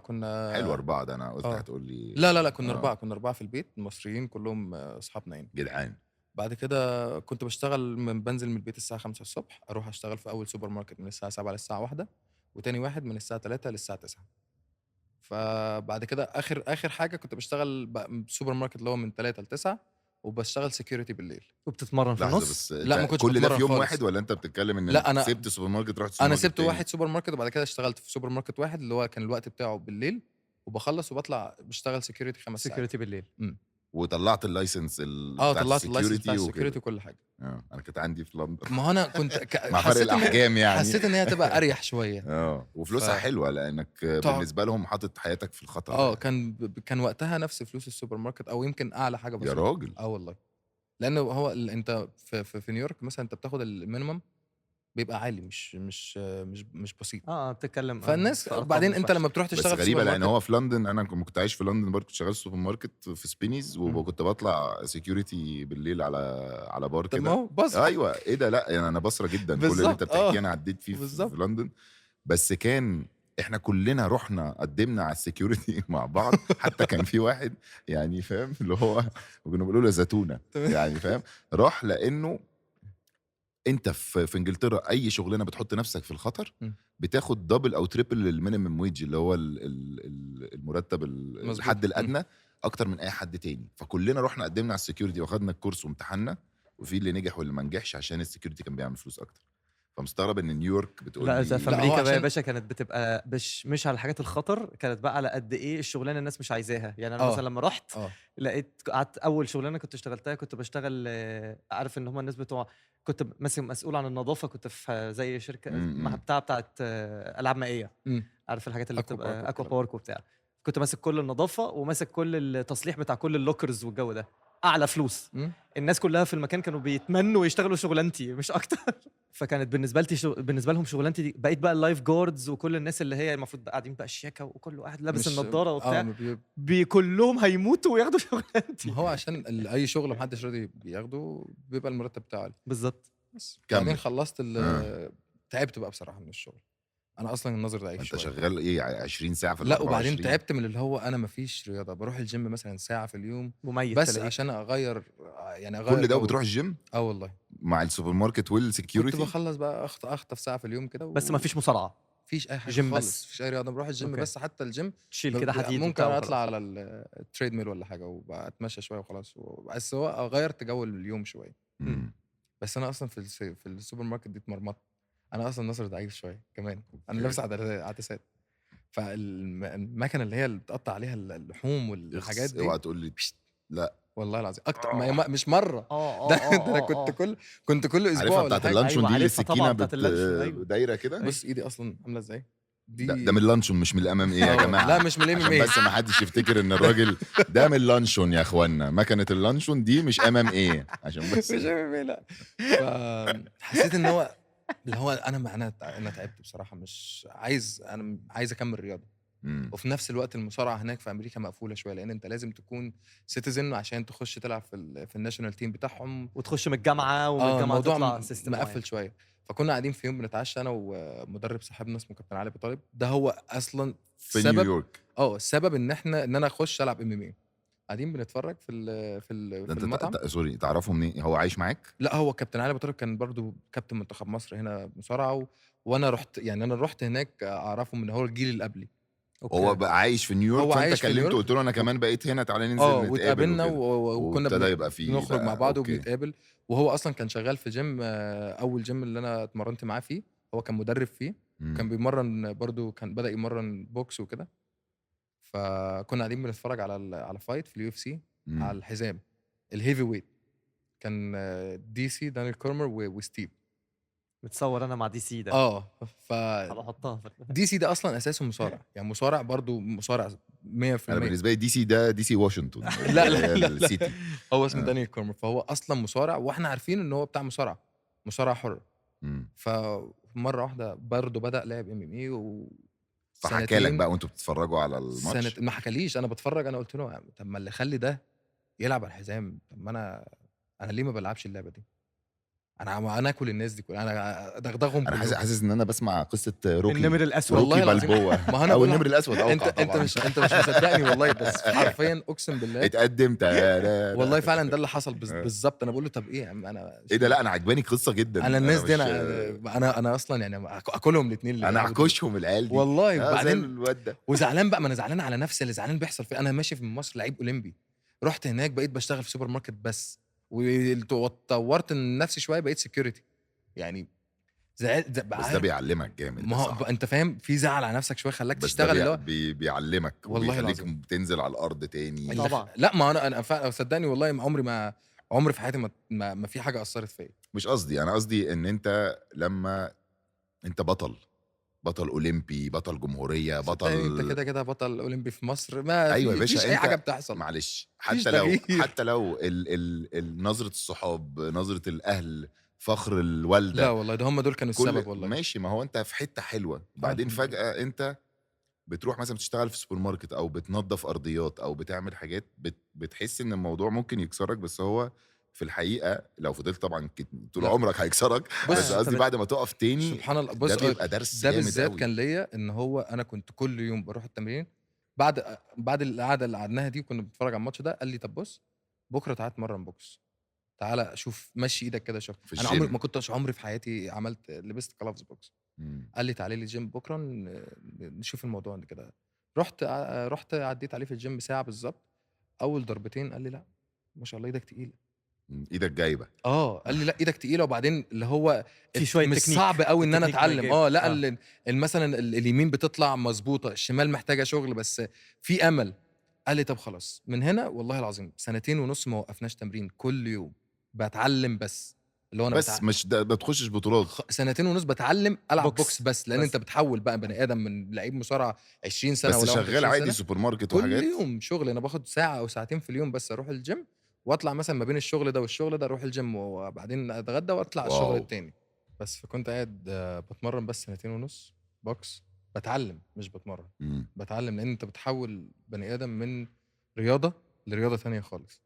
كنا حلو 4 ده انا قلت آه. هتقول لي لا كنا آه. 4 كنا 4 في البيت، المصريين كلهم اصحابنا يعني. جدعان. بعد كده كنت بشتغل بنزل من البيت الساعه 5 الصبح، اروح اشتغل في اول سوبر ماركت من الساعه 7 للساعه 1، وتاني واحد من الساعه 3 للساعه 9. فبعد كده اخر حاجه كنت بشتغل سوبر ماركت اللي هو من 3 ل 9، وبشتغل سكيورتي بالليل. وبتتمرن في لحظه النص. بس لا، ما كنتش كل ده بتمرن في يوم خالص. واحد ولا انت بتتكلم ان لا، أنا- سبت سوبر ماركت رحت سوبر انا ماركت سبت تاني؟ واحد سوبر ماركت وبعد كده اشتغلت في سوبر ماركت واحد اللي هو كان الوقت بتاعه بالليل، وبخلص وبطلع بشتغل سكيورتي 5 ساعات. سكيورتي بالليل. وطلعت اللايسنس طلعت اللايسنس بتاع السكيورتي وكل حاجه. انا كنت عندي في لندن ما هو انا كنت مع فرق حسيت الاحجام يعني. حسيت ان هي هتبقى اريح شويه. وفلوسها حلوه لانك بالنسبه لهم حاطط حياتك في الخطر. كان وقتها نفس فلوس السوبر ماركت او يمكن اعلى حاجه يا بسيطه. راجل. والله لانه هو انت في نيويورك مثلا انت بتاخد المينيمم بيبقى عالي، مش بسيط. بتتكلم فالناس في أرقام بعدين مش انت وحشة. لما بتروح بس تشتغل في غريبه سوبر لان ماركت هو في لندن انا كنت عايش في لندن برضه، كنت شغال في سوبر ماركت في سبينيز وكنت بطلع سكيورتي بالليل على بار طب ما كده. هو بص ايوه ايه ده. لا يعني انا بصره جدا كل اللي انت بالظبط، بتحكيه انا عديت فيه بالظبط. في لندن. بس كان احنا كلنا رحنا قدمنا على السكيورتي مع بعض. حتى كان في واحد يعني فاهم اللي هو كنا بنقول له زيتونه يعني فاهم راح لانه انت في انجلترا اي شغلانه بتحط نفسك في الخطر م. بتاخد دبل او تريبل المينيمم ويج اللي هو المرتب مظبوط. الحد الادنى اكتر من اي حد تاني، فكلنا رحنا قدمنا على السكيورتي واخدنا الكورس وامتحنا، وفي اللي نجح واللي ما نجحش عشان السكيورتي كان بيعمل فلوس اكتر. فمستغرب ان نيويورك بتقول لا لي زي في لا، هو امريكا بقى يا عشان- باشا كانت بتبقى مش على الحاجات الخطر، كانت بقى على قد ايه الشغلانه الناس مش عايزاها. يعني انا مثلا لما رحت لقيت قعدت اول شغلانه كنت اشتغلتها كنت بشتغل عارف ان هم الناس بتوع كنت مسؤول عن النظافه، كنت في زي شركه بتاعت العاب مائيه، عارف الحاجات اللي أكوا بتبقى بارك اكوا والكلام بارك وبتاع. كنت ماسك كل النظافه وماسك كل التصليح بتاع كل اللوكرز والجو ده، اعلى فلوس. الناس كلها في المكان كانوا بيتمنوا يشتغلوا شغلانتي مش اكتر. فكانت بالنسبه لهم شغلانتي دي. بقيت بقى اللايف جاردز وكل الناس اللي هي المفروض بقى قاعدين بقى الشياكه وكله قاعد لابس النضاره وبتاع، كلهم هيموتوا وياخدوا شغلانتي. ما هو عشان اي شغل محدش راضي بياخده بيبقى المرتب بتاعه عالي. بالظبط. بس كمل. بعدين خلصت تعبت بقى بصراحه من الشغل. انا اصلا النظر ضعيف انت شويه. شغال ايه 20 ساعه في ال لا وبعدين 24؟ تعبت من اللي هو انا مفيش رياضه، بروح الجيم مثلا ساعه في اليوم مميت بس تلاقيك. عشان اغير كل ده جو. وبتروح الجيم والله مع السوبر ماركت كنت والسكيورتي؟ بخلص بقى اخطف ساعه في اليوم كده بس ما فيش مصارعه، فيش اي حاجه جيم خالص، بس. مفيش اي رياضه. بروح الجيم أوكي. بس حتى الجيم تشيل كده حديد ممكن وبتاع اطلع وخلاص. على التريد ميل ولا حاجه واتمشى شويه وخلاص، بس هو غيرت جو اليوم شويه. بس انا اصلا في السوبر ماركت دي اتمرمطت. انا اصلا نظري ضعيف شويه كمان، انا لابس عدسات، فالمكنه اللي هي اللي بتقطع عليها اللحوم والحاجات دي اوعى تقول لي لا والله العظيم اكتر مش مره. اه ده انا كنت كل اسبوع عارفها ولا بتاعت حاجه. اللانشون أيوة دي اللي عارفها السكينه طبعاً، بتاعت اللانشون، أيوة. دايره كده. بص ايدي اصلا عامله ازاي دي. ده من اللانشون مش من الامام ايه يا جماعه؟ لا مش من الام عشان بس ما حدش يفتكر ان الراجل ده من اللانشون يا اخوانا. مكنه اللانشون دي مش امام ايه، عشان بس مش ام لا. فحسيت ان هو اللي هو انا تعبت بصراحه، مش عايز، انا عايز اكمل رياضه. وفي نفس الوقت المصارعه هناك في امريكا مقفوله شويه، لان انت لازم تكون سيتيزن عشان تخش تلعب في الناشونال تيم بتاعهم، وتخش من الجامعه ومن الجامعه الموضوع تطلع سيستم مقفل شويه. فكنا قاعدين في يوم بنتعشى انا ومدرب صاحبنا اسمه كابتن علي طالب، ده هو اصلا في السبب نيويورك. السبب ان انا اخش العب ام قاعدين بنتفرج في المطعم. سوري، تعرفه منين؟ هو عايش معاك؟ لا هو كابتن علي طالب كان برضو كابتن منتخب مصر هنا مصارعه، وانا رحت هناك اعرفه من هو الجيل اللي قبلي. هو بقى عايش في نيويورك، هو فانت عايش في كلمته نيويورك قلت له انا كمان بقيت هنا، تعالى ننزل نتقابل واتقابلنا وكنا وابتدى يبقى فيه نخرج مع بعض أوكي. وبنتقابل. وهو اصلا كان شغال في جيم، اول جيم اللي انا اتمرنت معاه فيه هو كان مدرب فيه. كان بيمرن برضو، كان بدأ يمرن بوكس وكده. فكنا قاعدين بنتفرج على فايت في اليو اف سي على الحزام الهيفي ويت. كان دي سي دانيال كورمر وستيف. متصور انا مع دي سي ده. ف هحطها دي سي ده اصلا اساسه مصارع، يعني مصارع برضو مصارع 100%. انا بالنسبه لي دي سي ده دي سي واشنطن. لا السيتي. هو اسمه دانيال كورمر، فهو اصلا مصارع واحنا عارفين ان هو بتاع مصارع حر. فمره واحده برضه بدا لعب ام اي فحكى لك بقى وانتوا بتتفرجوا على الماتش؟ ما حكاليش، انا بتفرج. انا قلت له طب ما اللي خلي ده يلعب على الحزام، طب ما انا ليه ما بلعبش اللعبه دي؟ انا اكل الناس دي كلها، انا ادغدغهم. انا حاسس ان انا بسمع قصه روكي، النمر الاسود، روكي بالبوة. ما انا او النمر الاسود. انت مش مصدقني والله، بس حرفيا اقسم بالله اتقدمت. والله فعلا ده اللي حصل بالظبط. انا بقول له طب ايه يا عم، انا ايه ده؟ لا انا عجباني قصه جدا. انا الناس دي انا اصلا يعني اكلهم الاثنين. انا احكشهم العيال دي والله. بعدين الواد ده وزعلان بقى، ما انا زعلان على نفسي اللي زعلان بيحصل في. انا ماشي في مصر لعيب اولمبي، رحت هناك بقيت بشتغل في سوبر ماركت بس، وطورت نفسي شويه بقيت سكيورتي. يعني بس ده بيعلمك جامد. ما هو انت فاهم، في زعل على نفسك شويه خلاك تشتغل اللي هو بيعلمك والله وبيخليك تنزل على الارض تاني. طبعا. لا ما انا صدقني والله عمري في حياتي ما في حاجه اثرت فيا. مش قصدي، انا قصدي ان انت لما انت بطل اولمبي، بطل جمهوريه، بطل، انت كده بطل اولمبي في مصر، ما ايوه يا باشا، فيش اي حاجه بتحصل. معلش، تغيير. حتى لو نظره الصحاب، نظره الاهل، فخر الوالده، لا والله ده هم دول كانوا السبب والله. ماشي، ما هو انت في حته حلوه، بعدين فجاه انت بتروح مثلا بتشتغل في سوبر ماركت او بتنظف ارضيات او بتعمل حاجات بتحس ان الموضوع ممكن يكسرك، بس هو في الحقيقه لو فضلت طبعا طول عمرك هيكسرك. بس قصدي بعد ما تقف تاني سبحان الله. بص ده بيبقى درس ده جامد بالذات قوي. كان ليا ان هو انا كنت كل يوم بروح التمرين بعد القعده اللي قعدناها دي وكنا بنتفرج على الماتش ده. قال لي طب بص بكره تعالى اتمرن بوكس، تعالى شوف مشي ايدك كده شوف. انا عمري ما كنتش في حياتي لبست كلافز بوكس. قال لي تعالى لي الجيم بكره نشوف الموضوع ده كده. رحت عديت عليه في الجيم ساعه بالظبط. اول ضربتين قال لي لا ما شاء الله ايدك تقيله. ايدك جايبه. قال لي لا ايدك تقيله. وبعدين اللي هو في شويه مش تكنيك، صعب قوي ان انا التكنيك ما اتعلم. يجيب. لا مثلا اليمين بتطلع مظبوطه، الشمال محتاجه شغل، بس في امل. قال لي طب خلاص من هنا والله العظيم 2.5 ما وقفناش تمرين، كل يوم بتعلم. بس اللي هو انا بس مش ده ما تخشش بطولات. 2.5 بتعلم العب بوكس بس، لان بس. انت بتحول بقى بني ادم من لعيب مصارعه 20 سنه بس ولا شغال 21 عادي سنه. سوبر ماركت كل وحاجات. يوم شغل، انا باخد ساعه او ساعتين في اليوم بس اروح الجيم واطلع مثلا ما بين الشغل ده والشغل ده اروح الجيم وبعدين اتغدى واطلع الشغل واو. التاني. بس فكنت قاعد بتمرن بس 2.5 بوكس، بتعلم مش بتمرن. مم. بتعلم لان انت بتحول بني ادم من رياضه لرياضه تانية خالص.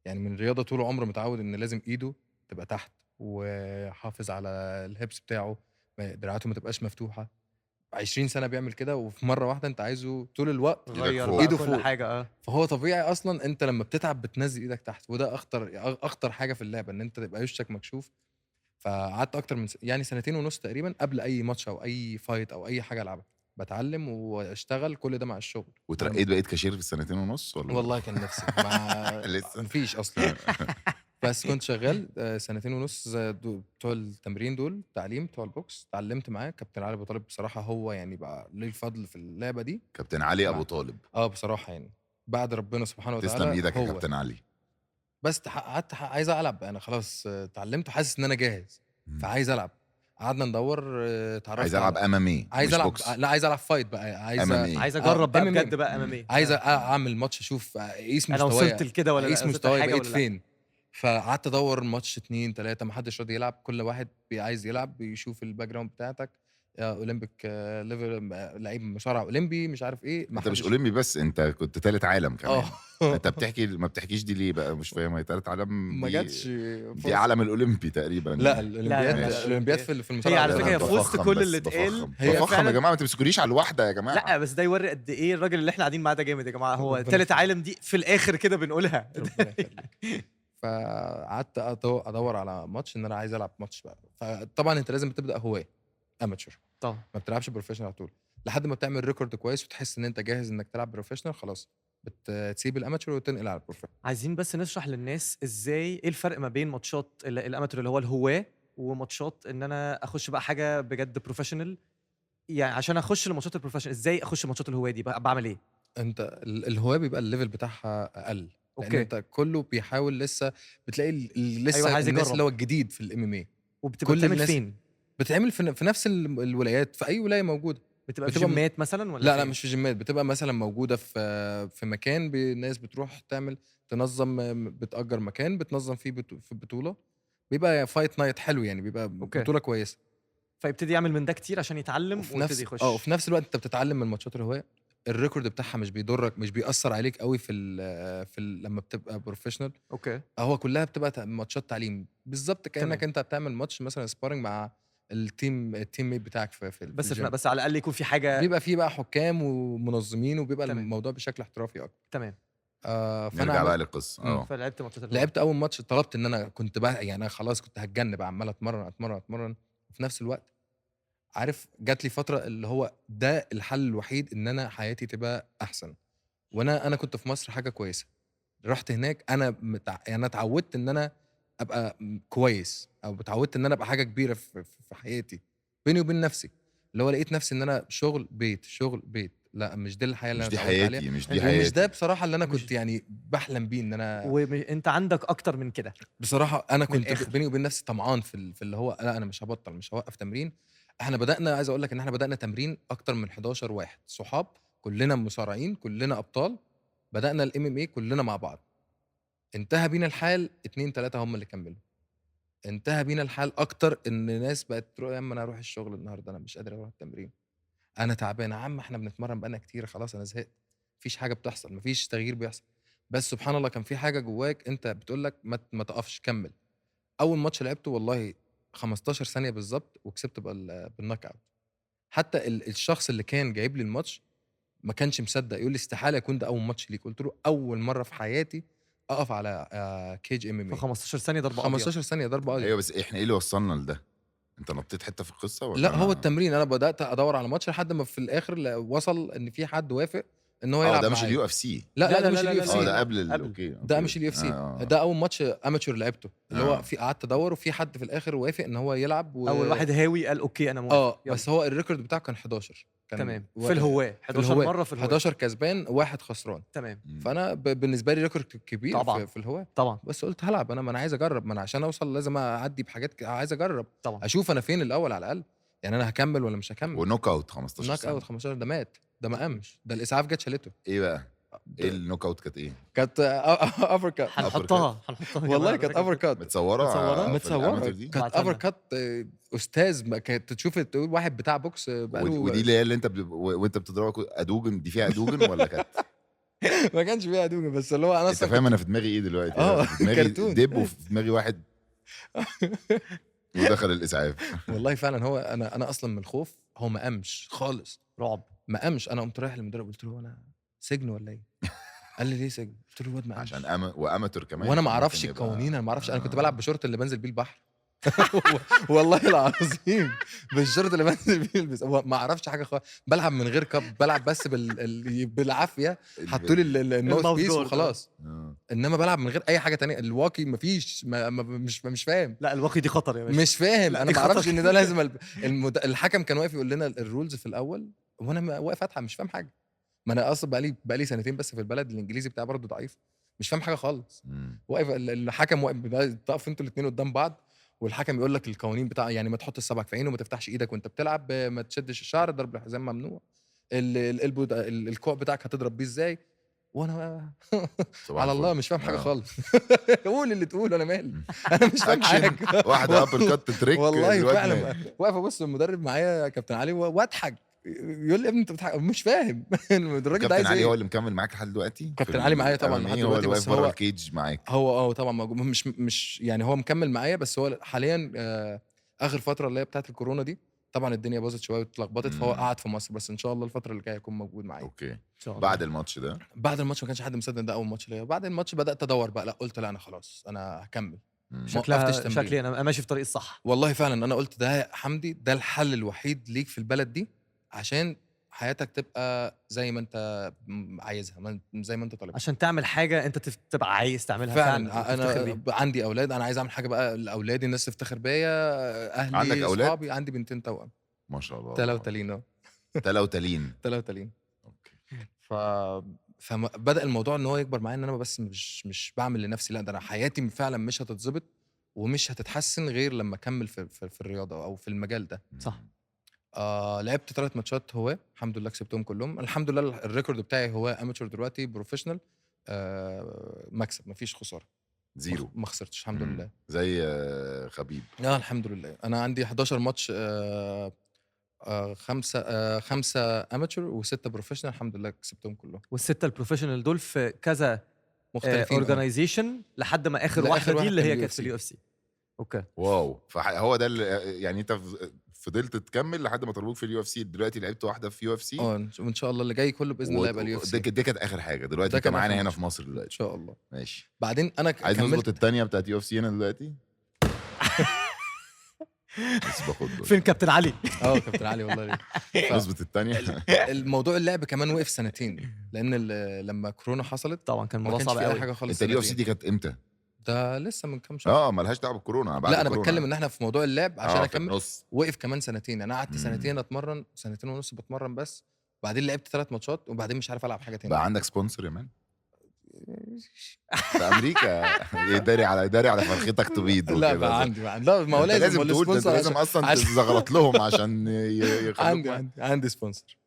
يعني من رياضه طول عمره متعود ان لازم ايده تبقى تحت وحافظ على الهيبس بتاعه، دراعاته ما تبقاش مفتوحه. 20 سنه بيعمل كده، وفي مره واحده انت عايزه طول الوقت غير فوق. بقى إيده كل فوق. حاجه. فهو طبيعي اصلا انت لما بتتعب بتنزل ايدك تحت، وده اخطر حاجه في اللعبه ان انت تبقى وشك مكشوف. فقعدت اكتر من يعني 2.5 تقريبا قبل اي ماتش او اي فايت او اي حاجه العبها بتعلم واشتغل كل ده مع الشغل. وترقيت بقيت كاشير في السنتين ونص ولا؟ والله كان نفسي لسه. مفيش اصلا. بس كنت شغال 2.5 زي بتوع التمرين دول تعليم بتوع البوكس. اتعلمت معاه كابتن علي ابو طالب، بصراحه هو يعني بقى ليه الفضل في اللعبه دي. كابتن علي ابو مع- طالب. بصراحه يعني بعد ربنا سبحانه تسلم وتعالى ايدك يا هو. كابتن علي. بس قعدت عايز العب، انا خلاص اتعلمت وحاسس ان انا جاهز مم. فعايز العب. قعدنا ندور اتعرفت عايز العب امامي عايز مش العب بوكس. لا عايز العب فايت بقى، عايز MMA. عايز اجرب بقى MMA. بجد بقى امامي. عايز اعمل ماتش اشوف اقيس انا مستواي، وصلت لكده ولا لا، اقيس وصلت مستواي لحاجه بقيت ولا لا. فين. فقعدت ادور ماتش 2 3 ما حدش راضي يلعب، كل واحد عايز يلعب بيشوف الباك جراوند بتاعتك اولمبيك ليفل، لعيب مصارع اولمبي مش عارف ايه. ما انت مش حدش اولمبي بس، انت كنت تالت عالم كمان. انت اه ما بتحكيش دي ليه بقى؟ مش فاهم. هي تالت عالم ما دي جاتش دي فرصة. عالم الاولمبي تقريبا. لا لا، الاولمبياد لا، لا، الاولمبياد في المصارعه هي على لا، فكره أنا هي في وسط بفخم كل بس، اللي اتقال هي بفخم يا فعلا. جماعه، ما تمسكونيش على الواحده يا جماعه. لا بس ده يوري قد ايه الراجل اللي احنا قاعدين معاه ده جامد يا جماعه. هو ربنا تالت يخليك. عالم دي في الاخر كده بنقولها. ربنا يخليك. فقعدت ادور على ماتش ان انا عايز العب ماتش بقى. فطبعا انت لازم تبدا هوايه اماتشر، طبعا. ما بتلعبش بروفيشنال على طول لحد ما بتعمل ريكورد كويس وتحس ان انت جاهز انك تلعب بروفيشنال. خلاص بتسيب الاماتشر وتنقل على البروفيشنال. عايزين بس نشرح للناس ازاي ايه الفرق ما بين ماتشات الاماتور اللي هو الهواه وماتشات ان انا اخش بقى حاجه بجد بروفيشنال. يعني عشان اخش لماتشات البروفيشنال ازاي اخش ماتشات الهواه دي بقى بعمل ايه؟ انت الهوايه بيبقى الليفل بتاعها اقل، لان اوكي. انت كله بيحاول لسه. بتلاقي لسه أيوة، عايز الناس يجرب. اللي هو الجديد في الام ام اي. وبتبقى كل بتعمل الناس فين؟ بتعمل في نفس الولايات، في اي ولايه موجوده. بتبقى في بتبقى جيمات مثلا ولا لا فين؟ مش في جيمات، بتبقى مثلا موجوده في مكان الناس بتروح تعمل تنظم، بتأجر مكان بتنظم فيه في بطوله. بيبقى فايت نايت حلو يعني، بيبقى أوكي. بطوله كويسه. فيبتدي يعمل من ده كتير عشان يتعلم وفي ويبتدي نفس يخش. وفي نفس الوقت انت بتتعلم من ماتشات الهوايه. الريكورد بتاعها مش بيضرك، مش بيأثر عليك قوي لما بتبقى بروفيشنال. اوكي. هو كلها بتبقى ماتشات تعليم بالظبط، كأنك تمام. انت بتعمل ماتش مثلا سبارنج مع التيم ميت بتاعك في بس الجيم. بس على الاقل يكون في حاجه. بيبقى فيه بقى حكام ومنظمين، وبيبقى تمام. الموضوع بشكل احترافي اكتر. تمام. فانا نرجع بقى للقصه. فلعبت ماتشات الهواه. لعبت اول ماتش، طلبت ان انا كنت بقى يعني انا خلاص كنت هتجن بقى، عمال اتمرن. وفي نفس الوقت عارف جات لي فتره اللي هو ده الحل الوحيد ان انا حياتي تبقى احسن. وانا كنت في مصر حاجه كويسه، رحت هناك انا يعني انا اتعودت ان انا ابقى كويس، او اتعودت ان انا ابقى حاجه كبيره في حياتي بيني وبين نفسي. اللي هو لقيت نفسي ان انا شغل بيت. لا مش دي الحياه اللي مش انا دي اتعودت عليها. حياتي، مش دي ومش ومش حياتي. ده بصراحه اللي انا مش- كنت يعني بحلم بيه ان انا. وانت عندك اكتر من كده. بصراحه انا كنت الآخر. بيني وبين نفسي طمعان في اللي هو لا انا مش هبطل، مش هوقف تمرين. احنا بدانا، عايز اقول لك ان احنا بدانا تمرين اكتر من 11 واحد صحاب، كلنا مصارعين، كلنا ابطال. بدانا الام ام اي كلنا مع بعض. انتهى بينا الحال 2 3 هم اللي كملوا. انتهى بينا الحال اكتر ان ناس بقت تروح يا اما انا اروح الشغل النهارده، انا مش قادر اروح التمرين، انا تعبان يا عم، احنا بنتمرن بقالنا كتير خلاص انا زهقت. مفيش حاجه بتحصل، مفيش تغيير بيحصل. بس سبحان الله كان في حاجه جواك انت بتقول لك ما تقفش، كمل. اول ماتش لعبته والله 15 ثانيه بالظبط وكسبت بالنوك اوت. حتى الشخص اللي كان جايب لي الماتش ما كانش مصدق، يقول لي استحاله يكون ده اول ماتش ليك. قلت له اول مره في حياتي اقف على كيج ام ام في اي 15 ثانيه ضربه 15 ثانيه ضربه قاضيه. ايوه بس احنا ايه اللي وصلنا لده؟ انت نطيت حته في القصه ولا لا هو أنا؟ التمرين، انا بدات ادور على ماتش لحد ما في الاخر وصل ان في حد وافق ان هو يلعب ده مش معايا. اليو اف سي. لا ده مش اليو اف ده سي، قبل قبل. اوكي ده مش اليو اف سي. ده اول ماتش اماتشور لعبته، اللي هو في قعدت ادور وفي حد في الاخر وافق ان هو يلعب اول واحد هاوي قال اوكي انا موافق. بس هو الريكورد بتاعه كان 11 كان تمام في الهواه 11 مره في الهواه 11 كسبان واحد خسران. تمام فانا بالنسبه لي ريكورد كبير طبعاً. في الهواه. طبعا بس قلت هلعب انا، ما انا عايز اجرب، ما انا عشان اوصل لازم اعدي بحاجات عايز اجرب طبعا اشوف انا فين الاول على الاقل، يعني انا هكمل ولا مش هكمل. ونوك اوت 15 نوك سنة. اوت 15 ده مات، ده ما قامش، ده الاسعاف جت شالته. ايه بقى؟ ايه النوك اوت كانت ايه؟ كانت افر كات، هنحطها والله كانت افر كات متصوره متصوره، دي؟ كانت بعتها افر لنا. كات استاذ. ما كانت تشوف تقول واحد بتاع بوكس بقاله ودي اللي انت وانت بتضربك ادوجن دي فيها ادوجن ولا كانت؟ ما كانش فيها دوجه، بس اللي هو انا انت اصلا فاهم انا في دماغي ايه دلوقتي؟ في دماغي كرتون. دب وفي دماغي واحد ودخل الاسعاف. والله فعلا هو انا اصلا من الخوف هو ما قامش خالص، رعب. ما قامش. انا قمت رايح للمدرب قلت له انا سجن ولا ايه؟ قال لي ليه سجن؟ قلت له الواد ما قامش عشان واماتور كمان، وانا ما ممكن اعرفش يبقى- القوانين، انا ما اعرفش. انا كنت بلعب بشورت اللي بنزل بيه البحر والله العظيم بالشورت اللي بنزل بيه ما اعرفش حاجه خالص، بلعب من غير كاب، بلعب بس بالعافيه حطوا لي الماوث الماوث بيس جارد. وخلاص. انما بلعب من غير اي حاجه تانية. الواقي مفيش مش فاهم، لا الواقي دي خطر يا باشا. مش فاهم. لا، انا دي ما اعرفش خطر. ان ده لازم الحكم كان واقف يقول لنا الرولز في الاول وانا واقف اضحك مش فاهم حاجه. ما انا اصلا بقالي سنتين بس في البلد، الانجليزي بتاعي برضه ضعيف، مش فاهم حاجه خالص. واقف الحكم واقف، تقف انتوا الاثنين قدام بعض والحكم يقول لك القوانين بتاع يعني ما تحط الصبعك في عينه وما تفتحش ايدك وانت بتلعب، ما تشدش الشعر، ضرب الحزام ممنوع، القلب الكوع بتاعك هتضرب بيه ازاي، وانا على الله مش فاهم حاجه خالص. قول اللي تقول انا مالي، انا مش فاهم حاجه. واحده ابر كات تريك والله فعلا واقف ابص المدرب معايا يا كابتن علي واضحك، يقول لي يا ابني انت بتضحك، مش فاهم الراجل ده عايز كابتن علي ايه. هو اللي مكمل معاك لحد دلوقتي؟ كابتن علي معايا طبعا لحد هو دلوقتي، اللي بس واقف بره هو الكيج معاك. هو طبعا موجود، مش يعني هو مكمل معايا، بس هو حاليا اخر فتره اللي هي بتاعت الكورونا دي طبعا الدنيا باظت شويه واتلخبطت، فهو قعد في مصر، بس ان شاء الله الفتره اللي جايه هيكون موجود معايا. اوكي. إن شاء الله. بعد الماتش ده، بعد الماتش ما كانش حد مصدق ده اول ماتش ليا، بعد الماتش بدات ادور بقى، لا قلت لا انا خلاص انا هكمل. شكلي انا ماشي في طريق الصح. والله فعلا انا قلت ده حمدي ده الحل الوحيد ليك في البلد دي عشان حياتك تبقى زي ما انت عايزها، زي ما انت طالب، عشان تعمل حاجه انت تبقى عايز تعملها فعلا. انا عندي اولاد، انا عايز اعمل حاجه بقى لاولادي، الناس تفتخر بيا، اهلي، عندك أولاد؟ اصحابي. عندي بنتين توأم، ما شاء الله، تلاوتلين تلاوتلين. اوكي. فبدأ الموضوع ان هو يكبر معايا، ان انا بس مش بعمل لنفسي، لا ده انا حياتي فعلا مش هتتظبط ومش هتتحسن غير لما اكمل في الرياضه او في المجال ده. صح. لعبت 3 ماتشات هواه الحمد لله كسبتهم كلهم الحمد لله. الريكورد بتاعي هو اماتشور دلوقتي، بروفيشنال مكسب، مفيش خساره، زيرو، ما خسرتش الحمد لله، زي خبيب. الحمد لله. انا عندي 11 ماتش، 5 اماتشور و6 بروفيشنال، الحمد لله كسبتهم كلهم. والستة البروفيشنال دول في كذا مختلفين اورجانيزيشن لحد ما اخر واحده دي اللي هي كانت في اليو اف سي. اوكي. واو. فهو ده يعني انت فضلت تكمل لحد ما طلبوك في اليو اف سي. دلوقتي لعبت واحده في يو اف سي، وان شاء الله اللي جاي كله باذن الله يبقى اليو اف سي. دي كانت اخر حاجه. دلوقتي انت معانا هنا في مصر دلوقتي ان شاء الله. ماشي. بعدين انا عايز نظبط الثانيه بتاعت يو اف سي هنا دلوقتي. بس باخد فين كابتن علي؟ كابتن علي والله. نظبط الثانيه. الموضوع اللعب كمان وقف سنتين، لان لما كورونا حصلت طبعا كان ما الموضوع كانش صعب في اي قوي. حاجه خالص. انت اليو اف سي دي كانت امتى؟ ده لسه من كام شهر. مالهاش دعوه بالكورونا. لا انا بتكلم ان احنا في موضوع اللعب عشان اكمل. النص. وقف كمان سنتين. انا قعدت سنتين اتمرن، 2.5 سنين بتمرن بس، بعدين لعبت 3 ماتشات وبعدين مش عارف العب حاجه تاني. بقى عندك سبونسر يا مان في امريكا؟ داري على فرختك تبيض. لا بقى عندي لا، ما هو لازم تقول، لازم اصلا تزغلط لهم عشان يخلوك.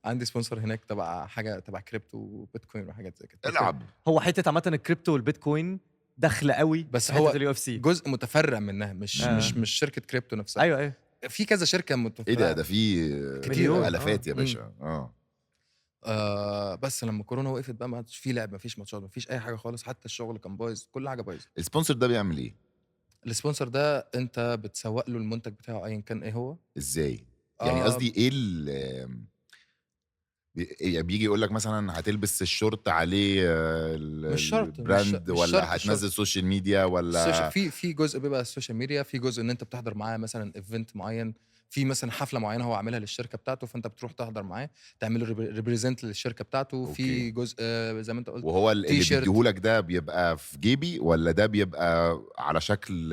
عندي سبونسر هناك تبع حاجه تبع كريبتو وبيتكوين وحاجات زي كده. العب. هو حته عامه الكريبتو والبيتكوين داخله قوي، بس هو اليو اف سي جزء متفرع منها، مش شركه كريبتو نفسها. ايوه في كذا شركه متفرعه. ايه ده في مليون. الافات يا باشا. بس لما كورونا وقفت بقى ما عادش في لعب، ما فيش ماتشات، ما فيش اي حاجه خالص، حتى الشغل كان بايظ، كل حاجه بايظه. السبونسر ده بيعمل ايه؟ السبونسر ده انت بتسوق له المنتج بتاعه ايا كان ايه هو. ازاي يعني؟ قصدي ايه يعني بيجي يقول لك مثلا هتلبس الشورت عليه مش شرط براند، مش ولا شرط هتنزل سوشيال ميديا، ولا في جزء بيبقى السوشيال ميديا، في جزء ان انت بتحضر معاه مثلا ايفنت معين، في مثلا حفله معينه هو عاملها للشركه بتاعته، فانت بتروح تحضر معاه تعمل ريبريزنت للشركه بتاعته. أوكي. في جزء زي ما انت قلت وهو اللي تيشيرت. بيديهولك ده بيبقى في جيبي ولا ده بيبقى على شكل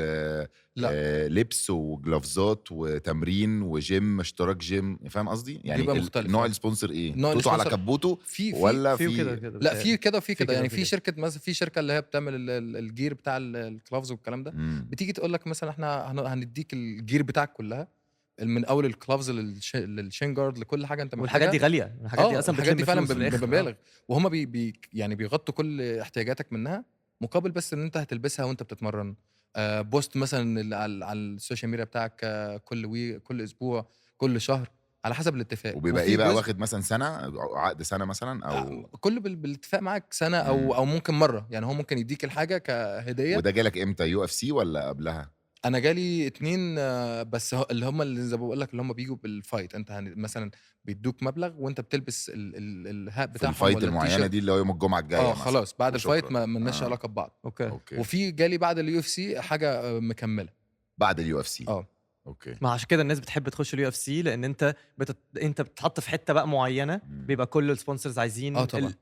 لا لبس وجلافزات وتمرين وجيم اشتراك جيم، فاهم قصدي؟ يعني بيبقى مختلف. نوع السبونسر ايه؟ نوع توتو على السبونسر كبوته في ولا في في كده كده لا في كده وفي في كده. يعني وفي في كده. شركه مثلا، في شركه اللي هي بتعمل الجير بتاع الكلافز والكلام ده، بتيجي تقول لك مثلا احنا هنديك الجير بتاعك كلها، من اول الكلافز للشين جارد لكل حاجه انت محتاجها. والحاجات دي غاليه، الحاجات دي اصلا الحاجات دي بتلم فعلا فلوس في الآخر. بمبالغ. وهم يعني بيغطوا كل احتياجاتك منها مقابل بس ان انت هتلبسها وانت بتتمرن. بوست مثلا على السوشيال ميديا بتاعك كل اسبوع، كل شهر، على حسب الاتفاق. وبيبقى وفي ايه بقى، جزء واخد مثلا سنه أو عقد سنه مثلا او كله بالاتفاق معاك سنه او ممكن مره. يعني هو ممكن يديك الحاجه كهديه. وده جالك امتى، يو اف سي ولا قبلها؟ انا جالي 2 بس اللي زي ما بقول لك اللي هم بيجوا بالفايت. انت مثلا بيدوك مبلغ وانت بتلبس الهات في بتاعهم الفايت ولا المعينه التيشيرت. دي اللي هو يوم الجمعه الجايه مثلا. خلاص بعد الفايت وشكراً. ما لناش علاقه ببعض. اوكي. اوكي. وفي جالي بعد اليو اف سي حاجه مكمله. بعد اليو اف سي. اه اوكي. ما عشان كده الناس بتحب تخش اليو اف سي، لان انت بتتحط في حته بقى معينه، بيبقى كل السبونسرز عايزين طبعا.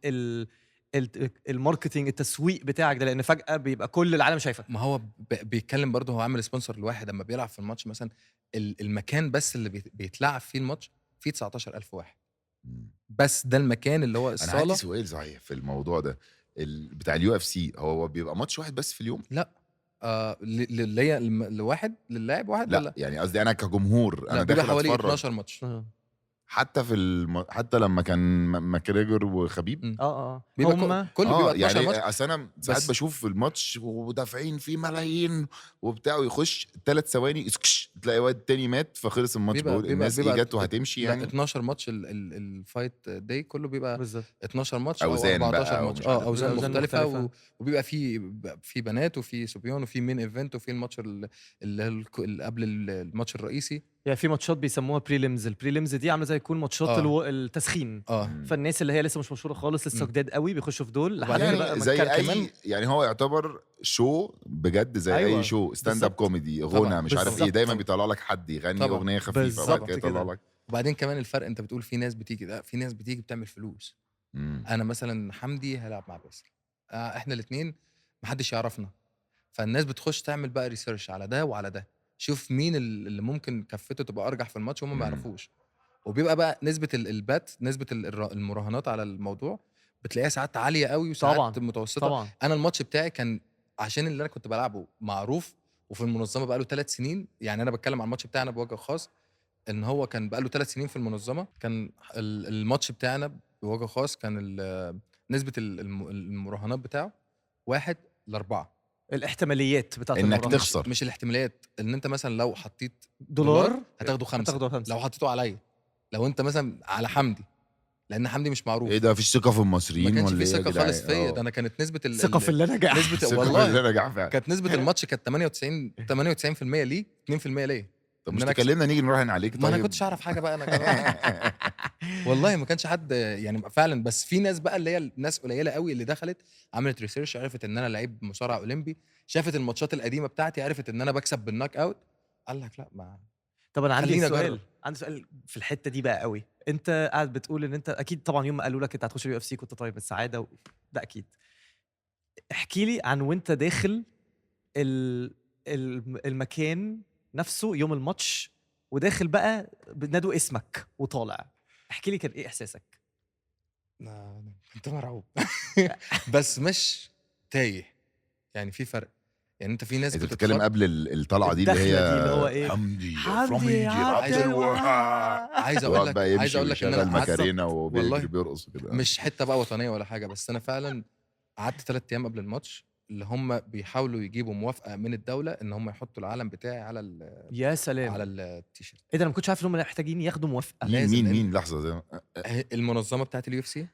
الماركتينج، التسويق بتاعك ده، لان فجاه بيبقى كل العالم شايفك. ما هو بيتكلم برضه، هو عامل سبونسر لواحد لما بيلعب في الماتش مثلا. المكان بس اللي بيتلعب فيه الماتش فيه 19,000 واحد بس. ده المكان اللي هو انا عندي الصاله. سؤال صحيح في الموضوع ده، بتاع اليو اف سي، هو بيبقى ماتش واحد بس في اليوم؟ لا اللي هي لواحد، للاعب واحد لا ولا يعني قصدي انا كجمهور لا انا بيبقى داخل حوالي اتفرج 12 ماتش. حتى حتى لما كان ماكريجر وخبيب. بيبقى هم كله بيبقى 12 يعني ماتش. اصل انا ساعات بس بشوف الماتش ودافعين فيه ملايين وبتاع، يخش 3 ثواني تلاقي واد تاني مات فخلص الماتش. بقول الناس ايه جت وهتمشي لا يعني. 12 ماتش الفايت داي كله بيبقى بالظبط 12 ماتش او اوزان 14 بقى ماتش. ومش عارف إيه. اوزان أوزان مختلفه مختلفة. وبيبقى في بنات وفي صبيان وفي مين ايفنت وفي الماتش اللي قبل الماتش الرئيسي. يعني في ماتشات بيسموها بريليمز. البريليمز دي عامله زي يكون ماتشات التسخين. فالناس اللي هي لسه مش مشهوره خالص، لسه جداد قوي، بيخشوا في دول لحد وبعدين بقى يعني ما زي كان اي كمان. يعني هو يعتبر شو بجد زي أيوة، اي شو ستاند اب بالظبط. كوميدي، طبعاً، غنى مش عارف ايه، بالظبط. دايما بيطلع لك حد يغني طبعاً. اغنيه خفيفه وبعد بالظبط كده يطلع كده. لك. وبعدين كمان الفرق، انت بتقول في ناس بتيجي، لا في ناس بتيجي بتعمل فلوس. انا مثلا حمدي هلعب مع باسل، احنا الاثنين محدش يعرفنا، فالناس بتخش تعمل بقى ريسيرش على ده وعلى ده، شوف مين اللي ممكن كفته تبقى ارجح في الماتش وهم ما يعرفوش. وبيبقى بقى نسبه البات، نسبه المراهنات على الموضوع بتلاقيها ساعات عاليه قوي وساعات طبعاً. متوسطه. طبعا انا الماتش بتاعي كان عشان اللي انا كنت بلعبه معروف وفي المنظمه بقى له 3 سنين. يعني انا بتكلم عن الماتش بتاعنا بوجه خاص، ان هو كان بقى له 3 سنين في المنظمه. كان الماتش بتاعنا بوجه خاص كان نسبه المراهنات بتاعه 1-4. الاحتماليات بتاعت إنك المراهنة. تخسر. مش الاحتماليات، ان انت مثلا لو حطيت دولار هتاخده 5. هتاخده 5. لو حطيته عليا، لو انت مثلا على حمدي، لان حمدي مش معروف. ايه ده، مفيش ثقه في ما المصريين كانش ولا في ايه يا ثقه جدعان؟ خالص فيا. ده انا كانت نسبه ثقة في اللي نجح. نسبه ثقة في والله اللي نجح فعلا. كانت نسبه الماتش كانت 98% ليه، 2% ليا. طب إن مش أنا أكسب. تكلمنا نيجي نراهن عليك؟ طيب ما انا كنتش اعرف حاجه بقى انا كمان. والله ما كانش حد يعني فعلا. بس في ناس بقى اللي هي الناس قليله قوي اللي دخلت عملت ريسيرش، عرفت ان انا لعيب مصارع اولمبي، شافت الماتشات القديمه بتاعتي، عرفت ان انا بكسب بالناك اوت، قال لك لا ما طب انا عندي خليني سؤال أجرب. عندي سؤال في الحته دي بقى قوي. انت قاعد بتقول ان انت اكيد طبعا يوم ما قالوا لك انت هتخش اليو اف سي كنت طيب السعاده ده اكيد. احكي لي عن وانت داخل المكان نفسه يوم الماتش، وداخل بقى بنادوا اسمك وطالع. احكي لي كان ايه احساسك؟ كنت مرعوب. بس مش تايه، يعني في فرق. يعني انت في ناس انت بتتكلم قبل الطلعه دي اللي الدخلة هي دي اللي هو ايه؟ حمدي حمدي عايز عايز اقول لك بقى عايز يمشي اقول لك ان ويشغل انا قعدت ماكارينا والله وبيجري بيرقص كده. مش حته بقى وطنيه ولا حاجه، بس انا فعلا قعدت 3 ايام قبل الماتش اللي هم بيحاولوا يجيبوا موافقه من الدوله ان هم يحطوا العلم بتاعي على يا سلام. على التيشيرت. ايه ده، انا ما كنتش عارف ان هم محتاجين ياخدوا موافقه. لازم مين لحظه زي المنظمه بتاعت اليو اف سي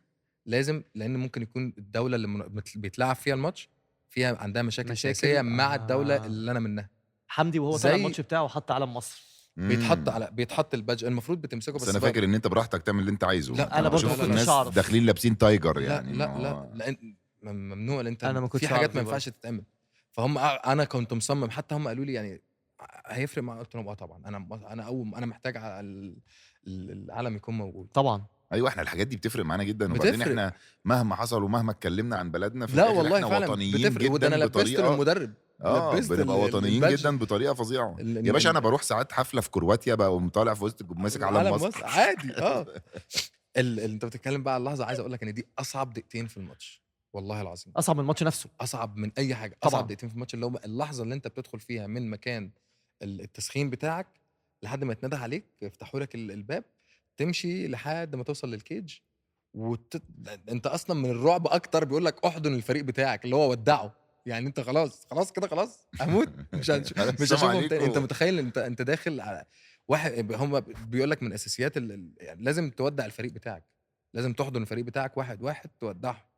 لازم، لان ممكن يكون الدوله اللي بيتلعب فيها الماتش فيها عندها مشاكل سياسيه مع الدوله اللي انا منها. حمدي وهو طالع الماتش بتاعه حط علم مصر. بيتحط البادج، المفروض بتمسكه. بس انا فاكر ان انت براحتك تعمل اللي انت عايزه. لا انا برضه لا، ما لا، كنتش الناس اعرف. داخلين لابسين تايجر يعني. لا ممنوع. انت أنا ما كنتش في حاجات أعرف ما دي ينفعش تتعمل. فهم انا كنت مصمم، حتى هم قالوا لي يعني هيفرق معايا؟ قلت لهم طبعا، انا محتاج على العالم يكون موجود. طبعا ايوه احنا الحاجات دي بتفرق معانا جدا، وبعدين بتفرق. احنا مهما حصل ومهما اتكلمنا عن بلدنا في لا الاخر والله احنا فعلا وطنيين بتفرق، وده جدا انا لبست بطريقه للمدرب، لبست بنبقى وطنيين البادج. جدا بطريقه فظيعه. يا باشا انا بروح ساعات حفله في كرواتيا بقى طالع في وسط ماسك علم مصر عادي. انت بتتكلم بقى على اللحظه، عايز اقول لك ان دي اصعب دقيقتين في الماتش، والله العظيم اصعب من الماتش نفسه. اصعب من اي حاجه. طبعاً. اصعب دقيقتين في الماتش اللي هو اللحظه اللي انت بتدخل فيها من مكان التسخين بتاعك لحد ما يتنده عليك يفتحوا لك الباب، تمشي لحد ما توصل للكيج انت اصلا من الرعب اكتر بيقول لك احضن الفريق بتاعك اللي هو ودعه، يعني انت خلاص كده خلاص هموت مش السلام هشوفهم تاني. عليكم. انت متخيل انت داخل على واحد، هم بيقول لك من اساسيات يعني لازم تودع الفريق بتاعك، لازم تحضن الفريق بتاعك واحد واحد تودعه.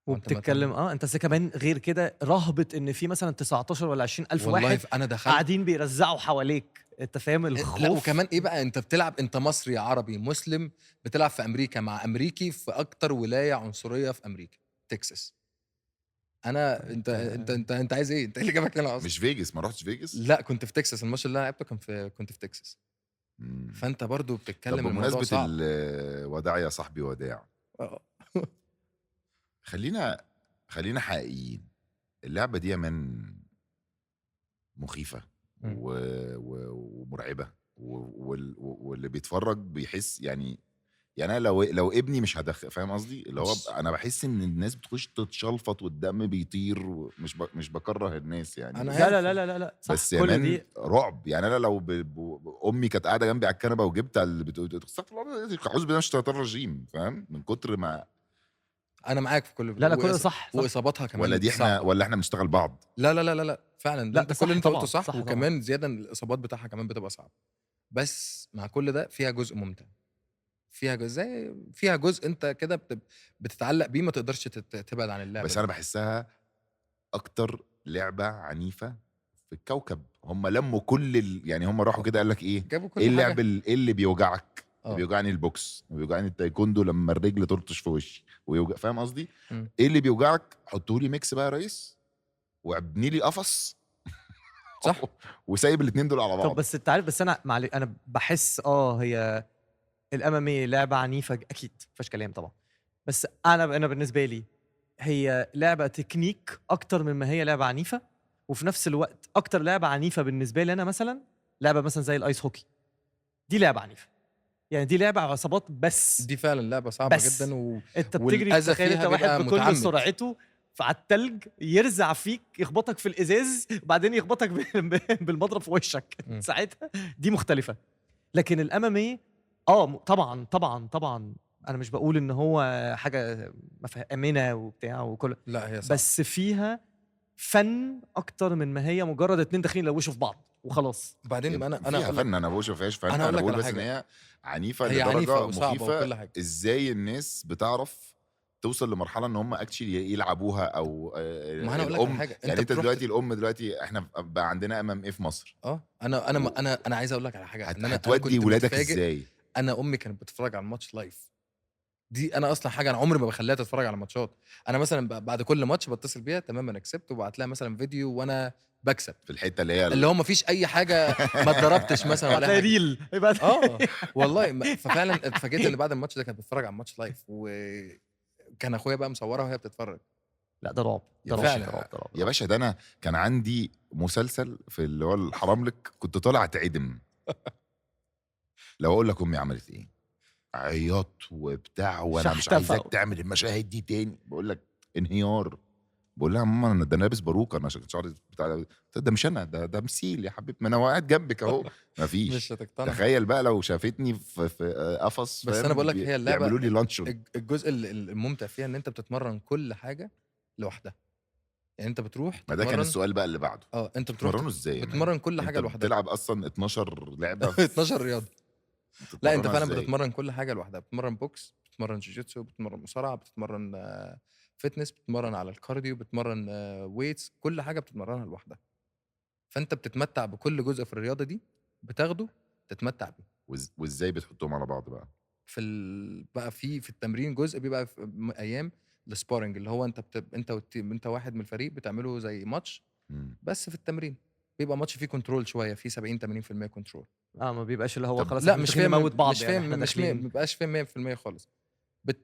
وانت وبتتكلم انت كمان غير كده رهبه ان في مثلا 19 ولا 20 الف والله واحد انا دخلت قاعدين بيرزعوا حواليك، انت فاهم الخوف. لا وكمان ايه بقى، انت بتلعب، انت مصري عربي مسلم بتلعب في امريكا مع امريكي في اكتر ولايه عنصريه في امريكا، تكساس. انت عايز ايه؟ انت ايه اللي جابك هنا اصلا؟ مش فيجاس، ما رحتش فيجاس. لا كنت في تكساس، الماتش اللي انا لعبته كنت في تكساس. مم. فانت برضو طب بتتكلم الموضوع بمناسبه صعب. الوداع يا صاحبي وداع، آه. خلينا حقيقيين. اللعبه دي يا من مخيفه ومرعبه واللي بيتفرج بيحس يعني انا لو ابني مش هدخل، فاهم قصدي؟ اللي هو انا بحس ان الناس بتخش تتشلفط والدم بيطير، مش بكره الناس يعني، أنا بس, عارف. لا صح. بس يا كل مان دي رعب يعني. انا لو امي كانت قاعده جنبي على الكنبه وجبت استغفر الله اعوذ بالله من الشيطان الرجيم، فاهم؟ من كتر ما انا معاك في كل لا كل صح. واصاباتها كمان ولا دي احنا صعبة. ولا احنا بنشتغل بعض. لا فعلا لا انت ده كل صح اللي انت طبعاً، قلته صح صح وكمان زياده الاصابات بتاعها كمان بتبقى صعبه، بس مع كل ده فيها جزء ممتع، فيها جزء انت كده بتتعلق بيه، ما تقدرش تبعد عن اللعبه بس دي. انا بحسها اكتر لعبه عنيفه في الكوكب. هم لموا كل يعني هم راحوا كده قال لك ايه جابوا كل ايه حاجه. اللعب ايه اللي بيوجعك؟ آه. بيوجعني البوكس، بيوجعني التايكوندو لما الرجل ترطش في وشي فاهم قصدي؟ مم. ايه اللي بيوجعك؟ حطوا لي ميكس بقى يا ريس وابني لي قفص صح. وسايب الاثنين دول على طب بعض. بس انت عارف، بس انا بحس هي الامامي لعبه عنيفه اكيد مفيش كلام طبعا، بس انا بالنسبه لي هي لعبه تكنيك اكتر مما هي لعبه عنيفه. وفي نفس الوقت اكتر لعبه عنيفه بالنسبه لي انا مثلا لعبه مثلا زي الايس هوكي، دي لعبه عنيفه يعني، دي لعبه عصابات بس. دي فعلا لعبه صعبه بس. جدا انت بتجري والأذى تخيل انت فيها واحد بيبقى بكل متعمد. سرعته على التلج يرزع فيك يخبطك في الازاز وبعدين يخبطك بالمضرب في وشك مم. ساعتها دي مختلفه. لكن الامامي طبعا انا مش بقول ان هو حاجه امنه وبتاع وكل، لا هي صعبه بس فيها فن اكتر من ما هي مجرد اتنين داخلين يلوشوا في بعض وخلاص. وبعدين انا فيها اقول لك فن، انا بقولش ما فيهاش فن، أنا انا أقول لك بقول على بس ان حاجة. هي عنيفه هي لدرجه عنيفة وصعبة مخيفه. وكل حاجة. ازاي الناس بتعرف توصل لمرحله ان هم اكشلي يلعبوها او ما انا اقول لك على الام حاجه، يعني انت بتروح دلوقتي الام دلوقتي احنا بقى عندنا امام ايه في مصر؟ انا عايز اقول لك على حاجه ان انا هتودي كنت ولادك متفاجئ. ازاي؟ انا امي كانت بتتفرج على الماتش لايف، دي انا اصلا حاجه انا عمري ما بخليها تتفرج على ماتشات. انا مثلا بعد كل ماتش بتصل بيها تمام انا كسبت، وبعت لها مثلا فيديو وانا بكسب، في الحته اللي هي اللي هو ما فيش اي حاجه، ما اتضربتش مثلا ولا هتلاقي حاجه. ريل يبقى والله ففعلا اتفاجئت ان بعد الماتش ده كانت بتتفرج على الماتش لايف، وكان اخويا بقى مصورها وهي بتتفرج. لا ده رعب، يا ده باشا رعب، ده رعب، ده رعب. يا باشا ده انا كان عندي مسلسل في اللي هو الحراملك كنت طالع اتعدم. لو اقول لك امي عملت ايه، عياط وبتاع وانا مش شحتفة. عايزاك تعمل المشاهد دي تاني، بقول لك انهيار. بقول لها ماما انا ده لابس باروكه، انا شعري بتاع ده مش انا، ده مثيل يا حبيبي، ما انا قاعد جنبك اهو. مفيش. مش هتقتنع. تخيل بقى لو شافتني في قفص، بس فاهم؟ انا بقول لك هي اللعبه يعملوا لي لانشون. الجزء الممتع فيها ان انت بتتمرن كل حاجه لوحدها، يعني انت بتروح ما ده كان تتمرن. السؤال بقى اللي بعده، انت بتروح بتمرنوا ازاي؟ بتتمرن كل حاجه انت لوحدها. بتلعب اصلا 12 لعبه في 12 رياضه. لا انت بتتمرنها فعلا إزاي؟ بتتمرن كل حاجه لوحدها، بتتمرن بوكس، بتتمرن جوجيتسو، بتتمرن مصارعه، بتتمرن فتنس، بتتمرن على الكارديو، بتتمرن ويتس، كل حاجه بتتمرنها لوحدها. فانت بتتمتع بكل جزء في الرياضه دي، بتاخده تتمتع بيه. وازاي بتحطهم على بعض بقى؟ بقى في التمرين جزء بيبقى في ايام السبارنج، اللي هو انت انت واحد من الفريق بتعملوا زي ماتش مم. بس في التمرين. بيبقى ماتش فيه كنترول شويه، فيه 70-80% كنترول. ما بيبقاش اللي هو طب خلاص لا إحنا مش داخلين فاهم، نموت بعض مش يعني فاهم، احنا مش فاهم، داخلين. ما بيبقاش فاهم 100% خالص.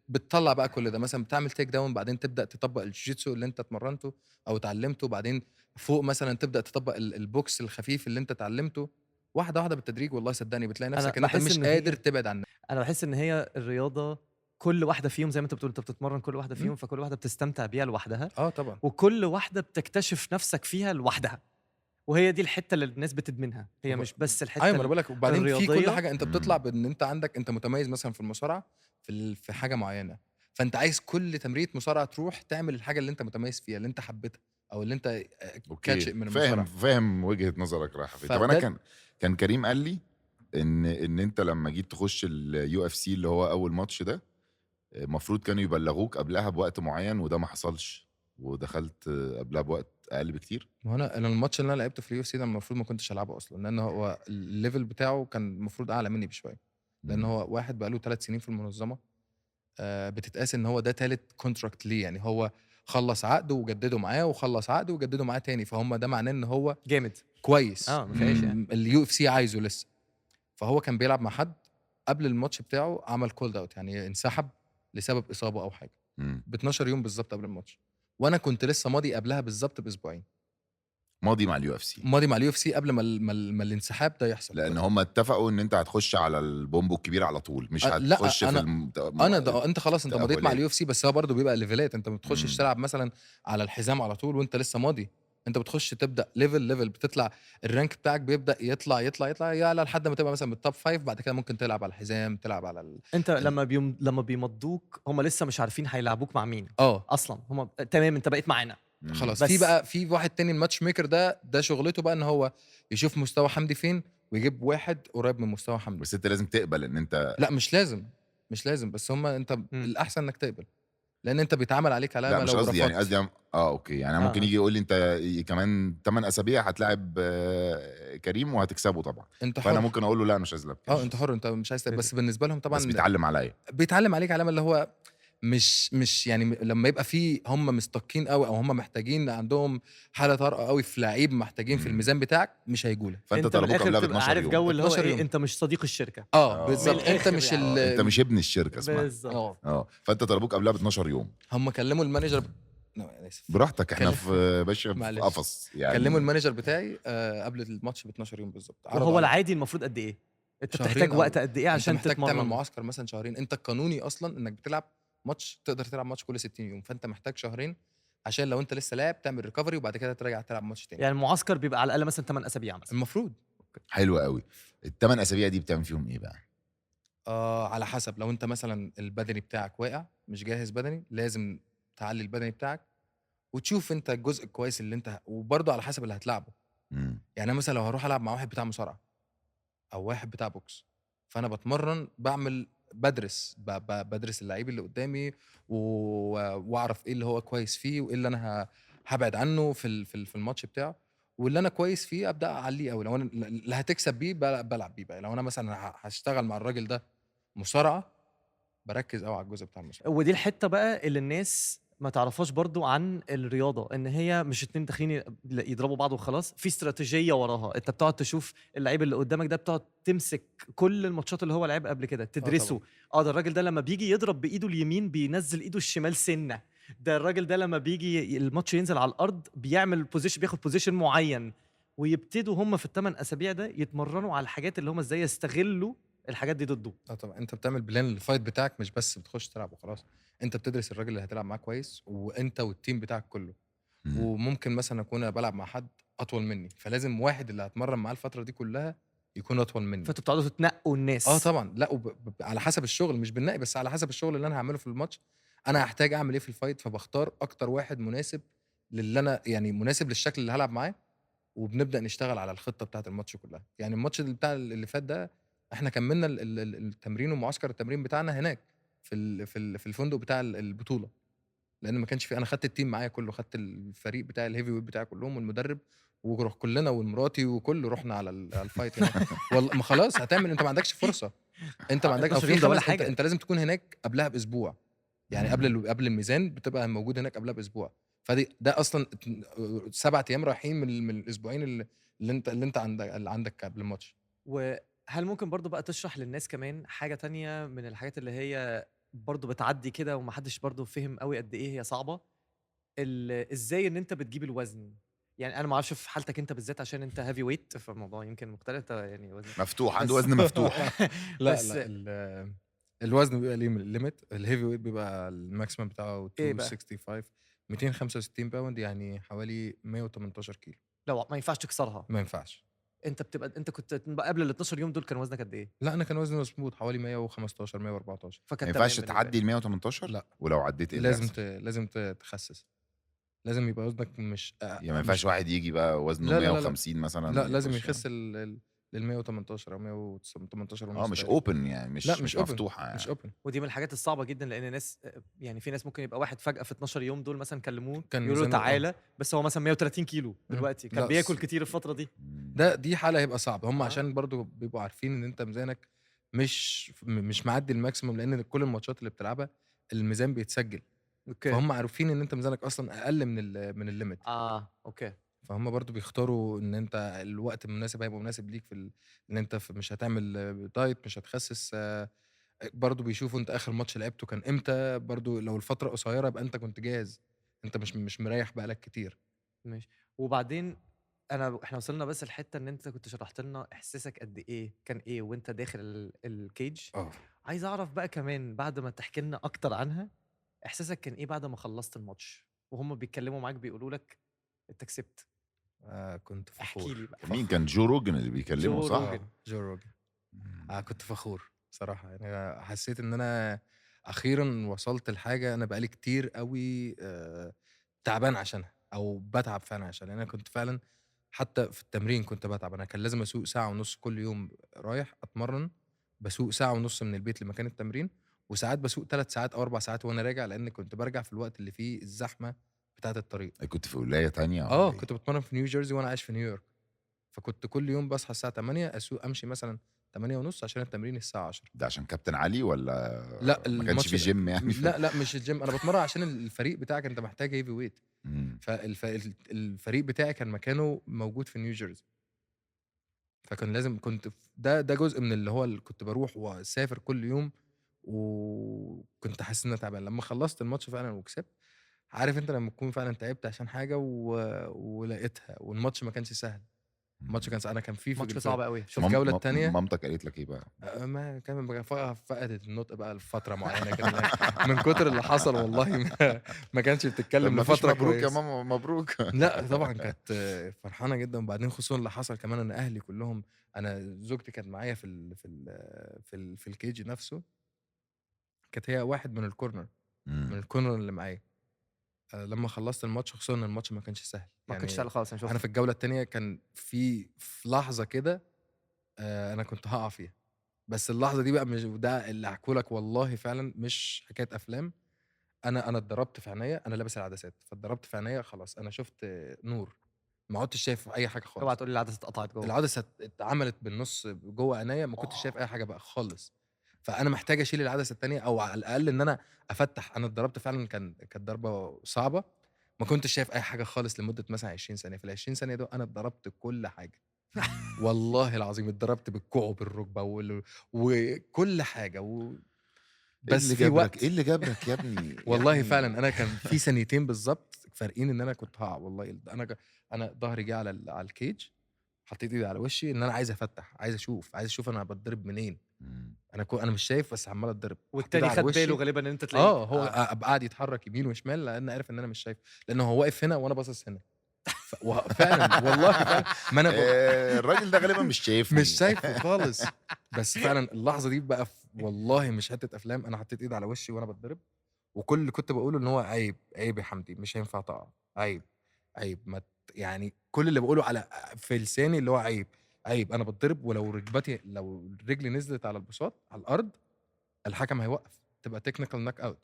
بتطلع بقى كل ده، مثلا بتعمل تيك داون، بعدين تبدا تطبق الجيتسو اللي انت اتمرنته او اتعلمته، بعدين فوق مثلا تبدا تطبق البوكس الخفيف اللي انت اتعلمته، واحده واحده بالتدريج. والله صدقني بتلاقي انا نفسك ان انت بحس مش ان قادر هي تبعد عنها. انا بحس ان هي الرياضه كل واحده فيهم زي ما انت بتقول، انت بتتمرن كل واحده فيهم، فكل واحده بتستمتع بيها لوحدها، طبعا. وكل واحده بتكتشف نفسك فيها لوحدها. وهي دي الحته اللي الناس بتدمنها، هي مش بس ايوه الحته ما انا بقول لك، وبعدين في كل الرياضيه. حاجه انت بتطلع بان انت عندك، انت متميز مثلا في المصارعه في حاجه معينه، فانت عايز كل تمرينه مصارعه تروح تعمل الحاجه اللي انت متميز فيها، اللي انت حبيتها او اللي انت كاتش اوكي، من فاهم المصارعه. فاهم وجهه نظرك رايحه فين. طب انا فده كان كريم قال لي ان انت لما جيت تخش اليو اف سي اللي هو اول ماتش ده، المفروض كانوا يبلغوك قبلها بوقت معين، وده ما حصلش، ودخلت قبلها بوقت اقل بكتير. ما هو انا الماتش اللي انا لعبته في اليو اف سي ده المفروض ما كنتش العبه اصلا، لان هو الليفل بتاعه كان المفروض اعلى مني بشويه، لان هو واحد بقاله 3 سنين في المنظمه. بتتقاس ان هو ده تالت كونتراكت ليه، يعني هو خلص عقده وجدده معاه وخلص عقده وجدده معاه تاني، فهم ده معناه ان هو جامد. كويس. ما فيهاش يعني. اليو اف سي عايزه لسه. فهو كان بيلعب مع حد قبل الماتش بتاعه، عمل كولد اوت، يعني انسحب لسبب اصابه او حاجه ب 12 يوم بالظبط قبل الماتش، وانا كنت لسه ماضي قبلها بالظبط باسبوعين، ماضي مع اليو اف سي، ماضي مع اليو اف سي قبل ما الانسحاب ده يحصل. لان هم اتفقوا ان انت هتخش على البومبو الكبير على طول، مش هتخش لا في انا ده انت خلاص انت مضيت مع التأهلية. اليو اف سي، بس هو برضه بيبقى ليفلات، انت ما بتخشش تلعب مثلا على الحزام على طول وانت لسه ماضي، انت بتخش تبدا ليفل بتطلع، الرانك بتاعك بيبدا يطلع يعلى لحد ما تبقى مثلا من التوب 5، بعد كده ممكن تلعب على الحزام، تلعب على انت لما بيمضوك هم لسه مش عارفين هيلعبوك مع مين اصلا، هم تمام انت بقيت معانا خلاص. بس في واحد تاني الماتش ميكر ده شغلته بقى ان هو يشوف مستوى حمدي فين ويجيب واحد قريب من مستوى حمدي. بس انت لازم تقبل ان انت لا مش لازم بس هم انت الاحسن انك تقبل، لان انت بيتعمل عليك علامه. لا مش لو قصدي، يعني رفضت قصدي اوكي، يعني ممكن يجي يقول لي انت كمان 8 اسابيع هتلاعب كريم وهتكسبه طبعا، انت فانا حر. ممكن اقول له لا مش عايز العب. انت حر، انت مش عايز بس بالنسبه لهم طبعا بس بيتعلم عليا، بيتعلم عليك علامه، اللي هو مش يعني لما يبقى في هم مستقين قوي او هم محتاجين عندهم حاله طارئه قوي في لعيب محتاجين في الميزان بتاعك، مش هيجولك. فانت انت طلبوك بالاخر قبلها ب بتبقى 12 عارف يوم. جو اللي هو 12 ايه، يوم. انت مش صديق الشركه. بالظبط، انت بالآخر مش يعني. انت مش ابن الشركه اسمها. بالظبط. فانت طلبوك قبلها ب 12 يوم. هم كلموا المانجر انا اسف براحتك، احنا في باشا في معلش. قفص يعني. كلموا المانجر بتاعي قبل الماتش ب 12 يوم بالظبط. وهو العادي المفروض قد ايه انت بتحتاج وقت قد ايه عشان انت محتاج تتمرن؟ تعمل معسكر مثلا شهرين. انت القانوني اصلا انك بتلعب ماتش، تقدر تلعب ماتش كل 60 يوم، فانت محتاج شهرين عشان لو انت لسه لاعب تعمل ريكفري وبعد كده ترجع تلعب ماتش تاني. يعني المعسكر بيبقى على الاقل مثلا 8 اسابيع مثلا المفروض. حلو قوي. ال8 اسابيع دي بتعمل فيهم ايه بقى؟ على حسب، لو انت مثلا البدني بتاعك واقع مش جاهز بدني، لازم تعلي البدني بتاعك وتشوف انت الجزء الكويس اللي انت، وبرضه على حسب اللي هتلعبه. يعني انا مثلا لو هروح العب مع واحد بتاع مصارعه او واحد بتاع بوكس، فانا بتمرن بدرس اللعيب اللي قدامي واعرف ايه اللي هو كويس فيه وايه اللي انا هبعد عنه في الماتش بتاعه، واللي انا كويس فيه ابدا اعليه قوي. لو انا اللي هتكسب بيه بلعب بيه بقى. لو انا مثلا هشتغل مع الراجل ده مصارعه، بركز قوي على الجزء بتاع المصارعه. ودي الحته بقى اللي الناس ما تعرفهاش برضو عن الرياضه، ان هي مش اتنين داخلين يضربوا بعض وخلاص، في استراتيجيه وراها. انت بتقعد تشوف اللعيب اللي قدامك ده، بتقعد تمسك كل الماتشات اللي هو لعب قبل كده تدرسه. ده الراجل ده لما بيجي يضرب بايده اليمين بينزل ايده الشمال سنه، ده الراجل ده لما بيجي الماتش ينزل على الارض بيعمل بوزيشن، بياخد بوزيشن معين. ويبتدوا هم في ال8 اسابيع ده يتمرنوا على الحاجات اللي هم ازاي يستغلوا الحاجات دي ضده. طبعا انت بتعمل بلان للفايت بتاعك، مش بس بتخش تلعب وخلاص. انت بتدرس الراجل اللي هتلعب معاه كويس، وانت والتيم بتاعك كله. وممكن مثلا اكون انا بلعب مع حد اطول مني، فلازم واحد اللي هتمرن معاه الفتره دي كلها يكون اطول مني. فانتوا بتقعدوا تتنقوا الناس. طبعا. لا على حسب الشغل، مش بالنقي بس، على حسب الشغل اللي انا هعمله في الماتش، انا هحتاج اعمل ايه في الفايت، فبختار اكتر واحد مناسب للي انا يعني مناسب للشكل اللي هلعب معاه، وبنبدا نشتغل على الخطه بتاعه الماتش كلها. يعني الماتش اللي فات ده احنا كملنا التمرين ومعسكر التمرين بتاعنا هناك في الفندق بتاع البطوله، لان ما كانش في، انا خدت التيم معايا كله، خدت الفريق بتاع الهيفي ويت بتاعي كلهم والمدرب، وروح كلنا ومراتي وكله رحنا على الفايت هناك. والله ما خلاص هتعمل، انت ما عندكش فرصه، انت ما عندكش في ولا حاجه. انت لازم تكون هناك قبلها باسبوع، يعني قبل الميزان بتبقى موجود هناك قبلها باسبوع. ده اصلا 7 ايام رايحين من الاسبوعين اللي انت عندك قبل الماتش. وهل ممكن برضه بقى تشرح للناس كمان حاجة تانية من الحاجات اللي هي برضه بتعدّي كده وما حدش برضه فِهِم أوي قد إيه هي صعبة، إزاي إن أنت بتجيب الوزن؟ يعني أنا ما أعرفش في حالتك أنت بالذات عشان أنت heavy weight فالموضوع يمكن مختلف أنت يعني وزنك مفتوح، عنده بس وزن مفتوح. لا بس الوزن بيبقى ليه ليميت. الهيفي ويت بيبقى الماكسيمم بتاعه إيه بقى؟ 265 265 باوند، يعني حوالي 118 كيلو. لو ما ينفعش تكسرها، ما ينفعش. أنت كنت قبل ال12 يوم دول كان وزنك قد إيه؟ لا انا كان وزني مظبوط حوالي 115 114. ما فكان ينفعش تمام بالنسبة تعدّي لك. ال118؟ لا ولو عدّيت إيه اللي لازم يحصل؟ لازم تخسس. لازم يبقى وزنك مش يعني ما ينفعش مش واحد ييجي بقى وزنه لا 150 مثلًا لا لازم ويخش. يخس لل 118 او 118 ونص مش تقريبا. open يعني لا مش مش اوبن، مفتوحة مش يعني. اوبن. ودي من الحاجات الصعبة جدًا لإن ناس يعني في ناس ممكن يبقى واحد فجأة في 12 يوم دول مثلًا كلموه كان يقولوا له ميزانه تعالَ، بس هو مثلًا 130 كيلو دلوقتي، كان لا بياكل كتير الفترة دي. إمم. دي حالة هيبقى صعب. هم آه. عشان برضه بيبقوا عارفين ان انت ميزانك مش معدي الماكسيموم، لان كل الماتشات اللي بتلعبها الميزان بيتسجل. أوكي. فهم عارفين ان انت ميزانك اصلا اقل من الليميت. أوكي. فهم برضه بيختاروا ان انت الوقت المناسب هيبقى مناسب ليك ان انت مش هتعمل دايت، مش هتخسس. برضه بيشوفوا انت اخر ماتش لعبته كان امتى. برضه لو الفترة قصيرة يبقى انت كنت جاهز، انت مش مريح بقالك كتير. ماشي. وبعدين إحنا وصلنا بس لحتّة إن أنت كنت شرحت لنا إحساسك قد إيه كان إيه وأنت داخل الcage. اه عايز أعرف بقى كمان بعد ما تحكي لنا أكتر عنها، إحساسك كان إيه بعد ما خلّصت الماتش وهُم بيتكلموا معاك بيقولوا لك أنت كسبت؟ كنت احكِ لي فخور. بقى. كان مين؟ كان جو روجن اللي بيكلمه جو صح؟ روجن. جو روجن. إمم. كنت فخور صراحة. يعني حسيت إن أنا أخيرًا وصلت لحاجة أنا بقى لي كتير أوي تعبان عشانها، أو باتعب فعلًا عشانها. يعني أنا كنت فعلًا حتى في التمرين كنت باتعب. أنا كان لازم أسوق ساعة ونُص كل يوم رايح أتمرّن، باسوق ساعة ونُص من البيت لمكان التمرين، وساعات باسوق 3 ساعات أو 4 ساعات وأنا راجع، لإن كنت بارجع في الوقت اللي فيه الزحمة بتاعة الطريق. كنت في ولاية تانية والّا إيه؟ كنت باتمرّن في نيو جيرسي وأنا عايش في نيويورك. فكنت كل يوم باصحى الساعة 08:00 أمشي مثلًا 08:30 عشان التمرين الساعة 10:00. ده عشان كابتن علي والّا لأ ما كانش الماتش في gym يعني لأ مش الgym. أنا باتمرّن عشان الفريق بتاعك أنت محتاج heavy weight. إمم. الفريق بتاعي كان مكانه موجود في نيو جيرسي. فكان لازم كنت ده جزء من اللي هو اللي كنت باروح وأسافر كل يوم، وكنت حاسس إن أنا تعبان. لمّا خلّصت الماتش فعلًا وكسبت، عارف أنت لمّا تكون فعلًا تعبت عشان حاجة ولقيتها، والماتش ما كانش سهل. الماتش إمم. كان أنا كان الماتش كان صعب أوي، في شُفته. الجولة التانية. مامتك قالت لك إيه بقى؟ ما كان فقدت النطق بقى لفترة معيّنة كده من كتر اللي حصل والله ما كانتش طب بتتكلم ما فيش لفترة مبروك يا كويسة. ماما مبروك. لأ طبعًا كانت فرحانة جدًا. وبعدين خصوصًا اللي حصل كمان إن أهلي كلّهم، أنا زوجتي كانت معايا في الcage نفسه. كانت هي واحد من الcorner إمم. اللي معايا. لمّا خلّصت الماتش، خصوصًا إن الماتش ما كانش سهل. ما كانش يعني سهل خالص، أنا أنا شُفته. في الجولة التانية كان في لحظة كده أنا كنت هاقع فيها. بس اللحظة دي بقى مش ده اللي هاحكيه لك والله فعلًا مش حكاية أفلام. أنا اتضربت في عينيّا. أنا لابس العدسات، فاتضربت في عينيّا خلاص أنا شُفت نور. ما عُدتش شايف أي حاجة اوعى خالص. تقول لي العدسة اتقطعت جوّه. العدسة اتعملت بالنُص جوّه عينيّا، ما كنتش شايف أي حاجة بقى خالص. فأنا محتاج أشيل العدسة التانية، أو على الأقل إن أنا أفتّح. أنا اتضربت فعلًا، كانت ضربة صعبة. ما كنتش شايف أي حاجة خالص لمدة مثلًا 20 ثانية. في ال20 ثانية دول أنا اتضربت كل حاجة. إمم. والله العظيم اتضربت بالكوع وبالركبة وكل حاجة إيه بس اللي في جبرك، إيه وقت. اللي جبرك يا ابني، يا والله ابني؟ فعلًا أنا كان في ثانيتين بالضبط فارقين إن أنا كنت هاقع والله. أنا ضهري جه على الcage، حطيت إيدي على وشي إن أنا عايز أفتح، عايز أشوف أنا باتضرب منين. إمم. أنا مش شايف بس عمّال أتضرب. حطيت إيدي والتاني على خَد باله وشي. غالبًا إن أنت تلاقيك هو أبقى قاعد يتحرك يمين وشمال لإن عرف إن أنا مش شايف، لإن هو واقف هنا وأنا باصص هنا. فعلًا والله فعلًا ما أنا الراجل ده غالبًا مش مش شايفني. شايفه خالص. بس فعلًا اللحظة دي بقى والله مش حتّة أفلام. أنا حطيت إيدي على وشي وأنا باتضرب، وكل اللي كنت باقوله إن هو عيب، عيب يا حمدي مش هينفع تقع. عيب، عيب ما ت يعني كل اللي باقوله في لساني اللي هو عيب، عيب. أنا باتضرب، لو رجلي نزلت على البساط على الأرض الحكم هيوقّف، تبقى technical knock out.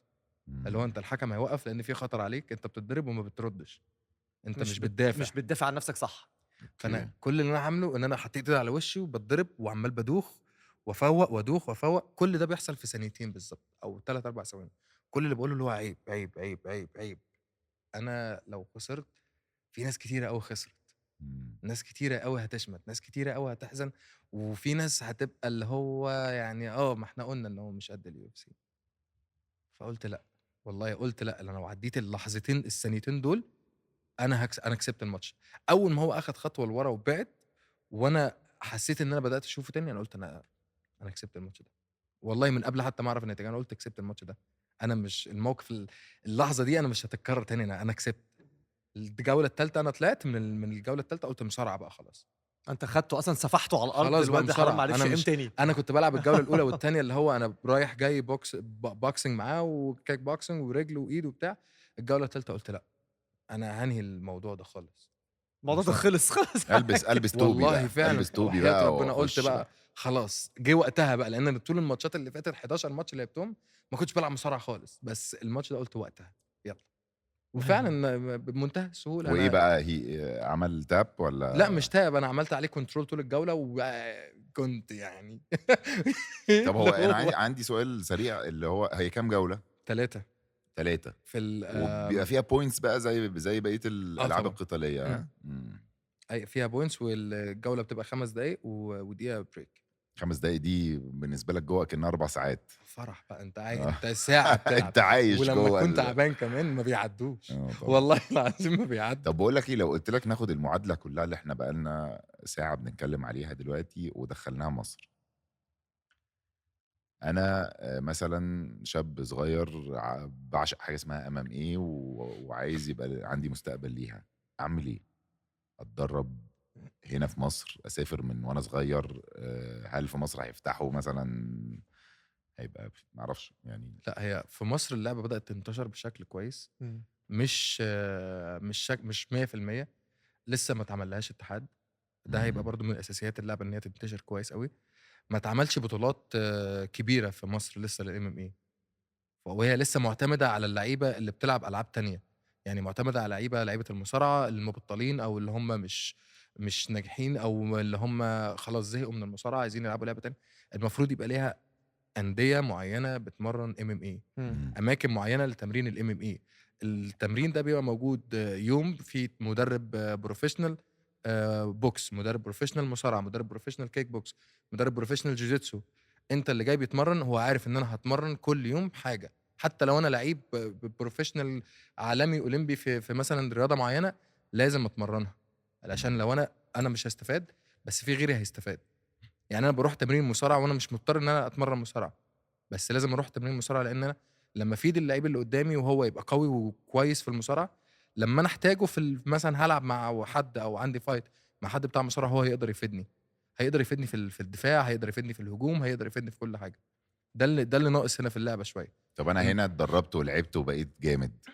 اللي هو إمم. أنت الحكم هيوقّف لإن في خطر عليك، أنت بتتضرب وما بتردش، أنت مش بتدافع. مش بتدافع عن نفسك صح. أوكي. فأنا كل اللي أنا عامله إن أنا حطيت إيدي على وشي وباتضرب وعمّال بادوخ وأفوّق وأدوخ وأفوّق. كل ده بيحصل في ثانيتين بالضبط أو 3، 4 ثواني. كل اللي باقوله اللي هو عيب، عيب، عيب، عيب، عيب. انا لو خسرت في ناس كتيره قوي خسرت، مم. ناس كتيره قوي هتشمت، ناس كتيره قوي هتحزن، وفي ناس هتبقى اللي هو يعني ما احنا قلنا ان هو مش قد اليو اف سي. فقلت لا، والله قلت لا، انا لو عديت اللحظتين الثانيتين دول انا كسبت الماتش. اول ما هو اخد خطوه لورا وبعد، وانا حسيت ان انا بدات اشوفه تاني، انا قلت انا كسبت الماتش ده. والله من قبل حتى ما اعرف النتيجه انا قلت كسبت الماتش ده. انا مش الموقف اللحظه دي انا مش هتتكرر تاني، انا كسبت. الجوله الثالثه انا طلعت من الجوله الثالثه، قلت مصارعه بقى خلاص. انت خدته اصلا سفحته على الارض، خلاص بقى الواد حرام مصارعه. معلش انا ام مش تاني. انا كنت بلعب الجوله الاولى والثانيه اللي هو انا رايح جاي بوكسنج معاه وكيك بوكسنج ورجل وايد وبتاع. الجوله الثالثه قلت لا، انا هنهي الموضوع ده خالص. الموضوع ده مصارعة. خلص البس توبي والله بقى، فعلا البس توبي وحياة بقى ربنا قلت واخش بقى بقى. خلاص جه وقتها بقى، لان أنا طول الماتشات اللي فاتت 11 ماتش اللي لعبتهم ما كنتش بلعب مصارعه خالص، بس الماتش ده قلت وقتها يلا. وفعلا بمنتهى السهوله وايه انا بقى، هي عمل تاب ولا؟ لا مش تاب، انا عملت عليه كنترول طول الجوله وكنت يعني طب هو اللي انا هو عندي سؤال سريع، اللي هو هي كام جوله؟ 3 3. في ال وبيبقى فيها بوينتس بقى زي بقيه الالعاب طبعا القتاليه. مم. فيها بوينتس، والجوله بتبقى 5 دقايق ودقيقه بريك. 5 دقايق دي بالنسبه لك جوه كأنها 4 ساعات. فرح بقى، انت آه. انت ساعه بتلعب، انت عايش ولما جوه كنت تعبان كمان ما بيعدوش. طبعا. والله العظيم ما بيعدوا. طب بقول لك ايه، لو قلت لك ناخد المعادله كلها اللي احنا بقالنا ساعه بنتكلم عليها دلوقتي ودخلناها مصر. انا مثلا شاب صغير بعشق حاجه اسمها MMA وعايز يبقى عندي مستقبل ليها، اعمل ايه؟ اتدرب هنا في مصر، اسافر من وانا صغير؟ هل في مصر هيفتحوا مثلا؟ هيبقى معرفش يعني. لا، هي في مصر اللعبه بدات تنتشر بشكل كويس، مم. مش 100%. لسه ما اتعملهاش اتحاد. ده هيبقى برضو من اساسيات اللعبه ان هي تنتشر كويس قوي. ما اتعملش بطولات كبيره في مصر لسه للام ام اي، وهي لسه معتمده على اللعيبه اللي بتلعب العاب تانية. يعني معتمده على لعيبه المصارعه المبطلين، او اللي هم مش ناجحين، او اللي هم خلاص زهقوا من المصارعه عايزين يلعبوا لعبه تانية. المفروض يبقى ليها انديه معينه بتمرن ام ام اي، مم. اماكن معينه لتمرين الام ام اي. التمرين ده بيبقى موجود يوم في مدرب بروفيشنال بوكس، مدرب بروفيشنال مصارعه، مدرب بروفيشنال كيك بوكس، مدرب بروفيشنال جوجيتسو. انت اللي جاي بيتمرن هو عارف ان انا هتمرن كل يوم حاجه. حتى لو انا لعيب بروفيشنال عالمي اولمبي في مثلا رياضه معينه، لازم اتمرنها علشان لو انا مش هستفاد، بس في غيري هيستفاد. يعني انا بروح تمرين مصارعه وانا مش مضطر ان انا اتمرن مصارعه، بس لازم اروح تمرين مصارعه، لان انا لما افيد اللعيب اللي قدامي وهو يبقى قوي وكويس في المصارعه، لما انا احتاجه مثلا هلعب مع حد او عندي فايت مع حد بتاع مصارعه، هو هيقدر يفيدني. هيقدر يفيدني في الدفاع، هيقدر يفيدني في الهجوم، هيقدر يفيدني في كل حاجه. ده اللي ناقص هنا في اللعبه شويه. طب انا إن- هنا اتدربت ولعبت وبقيت جامد،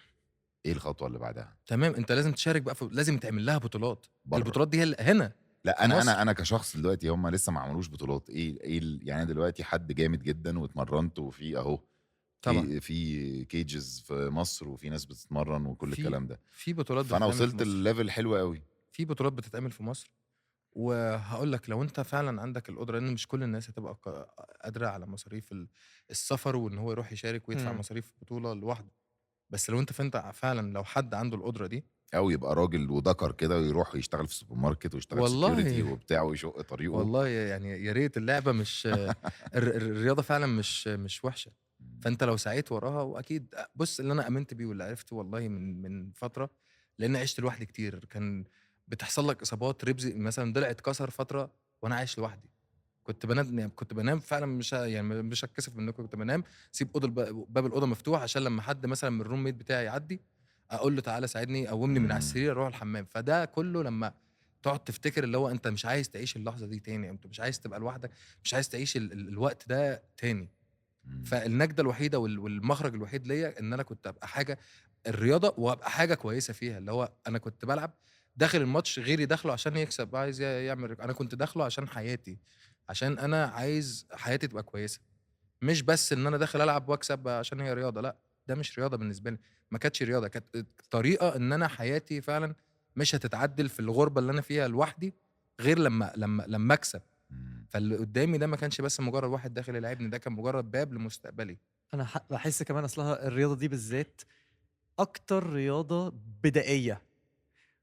ايه الخطوه اللي بعدها؟ تمام، انت لازم تشارك بقى لازم تعمل لها بطولات. بره. البطولات دي هي هنا لا في انا مصر. انا كشخص دلوقتي، هم لسه ما عملوش بطولات. يعني أنا دلوقتي حد جامد جدا واتمرنت، وفي اهو طبعا في كيجز في مصر، وفي ناس بتتمرن وكل في الكلام ده. في بطولات فانا بتتعمل في وصلت مصر، الليفل حلو قوي. في بطولات بتتعمل في مصر. وهقول لك لو انت فعلا عندك القدره، لان مش كل الناس هتبقى قادره على مصاريف السفر، وان هو يروح يشارك ويدفع مم. مصاريف البطوله لوحده. بس لو انت فعلا لو حد عنده القدره دي، او يبقى راجل وذكر كده ويروح يشتغل في السوبر ماركت ويشتغل سكيورتي والله وبتاع ويشق طريقه. والله يعني يا ريت اللعبه مش الرياضه فعلا مش وحشه. فانت لو سعيت وراها، واكيد بص اللي انا امنت بيه واللي عرفته والله من فتره، لان عشت لوحدي كتير. كان بتحصل لك اصابات، ربزي مثلا ضلع اتكسر فتره وانا عايش لوحدي. كنت بنام فعلا، مش هتكسف منكم، كنت بنام سيب باب الاوضه مفتوح عشان لما حد مثلا من الروم ميت بتاعي يعدي اقول له تعالى ساعدني، قومني من على السرير اروح الحمام. فده كله لما تقعد تفتكر اللي هو انت مش عايز تعيش اللحظه دي تاني، انت مش عايز تبقى لوحدك، مش عايز تعيش الوقت ده تاني. فالنجده الوحيده والمخرج الوحيد ليا ان انا كنت ابقى حاجه الرياضه، وابقى حاجه كويسه فيها. اللي هو انا كنت بلعب داخل الماتش، غيري داخله عشان يكسب عايز يعمل، انا كنت داخله عشان حياتي، عشان انا عايز حياتي تبقى كويسه. مش بس ان انا داخل العب واكسب عشان هي رياضه، لا ده مش رياضه بالنسبه لي. ما كانتش رياضه، كانت طريقه ان انا حياتي فعلا مش هتتعدل في الغربه اللي انا فيها لوحدي غير لما اكسب. فاللي قدامي ده ما كانش بس مجرد واحد داخل يلعبني، ده كان مجرد باب لمستقبلي. انا بحس كمان اصلها الرياضه دي بالذات اكتر رياضه بدائيه،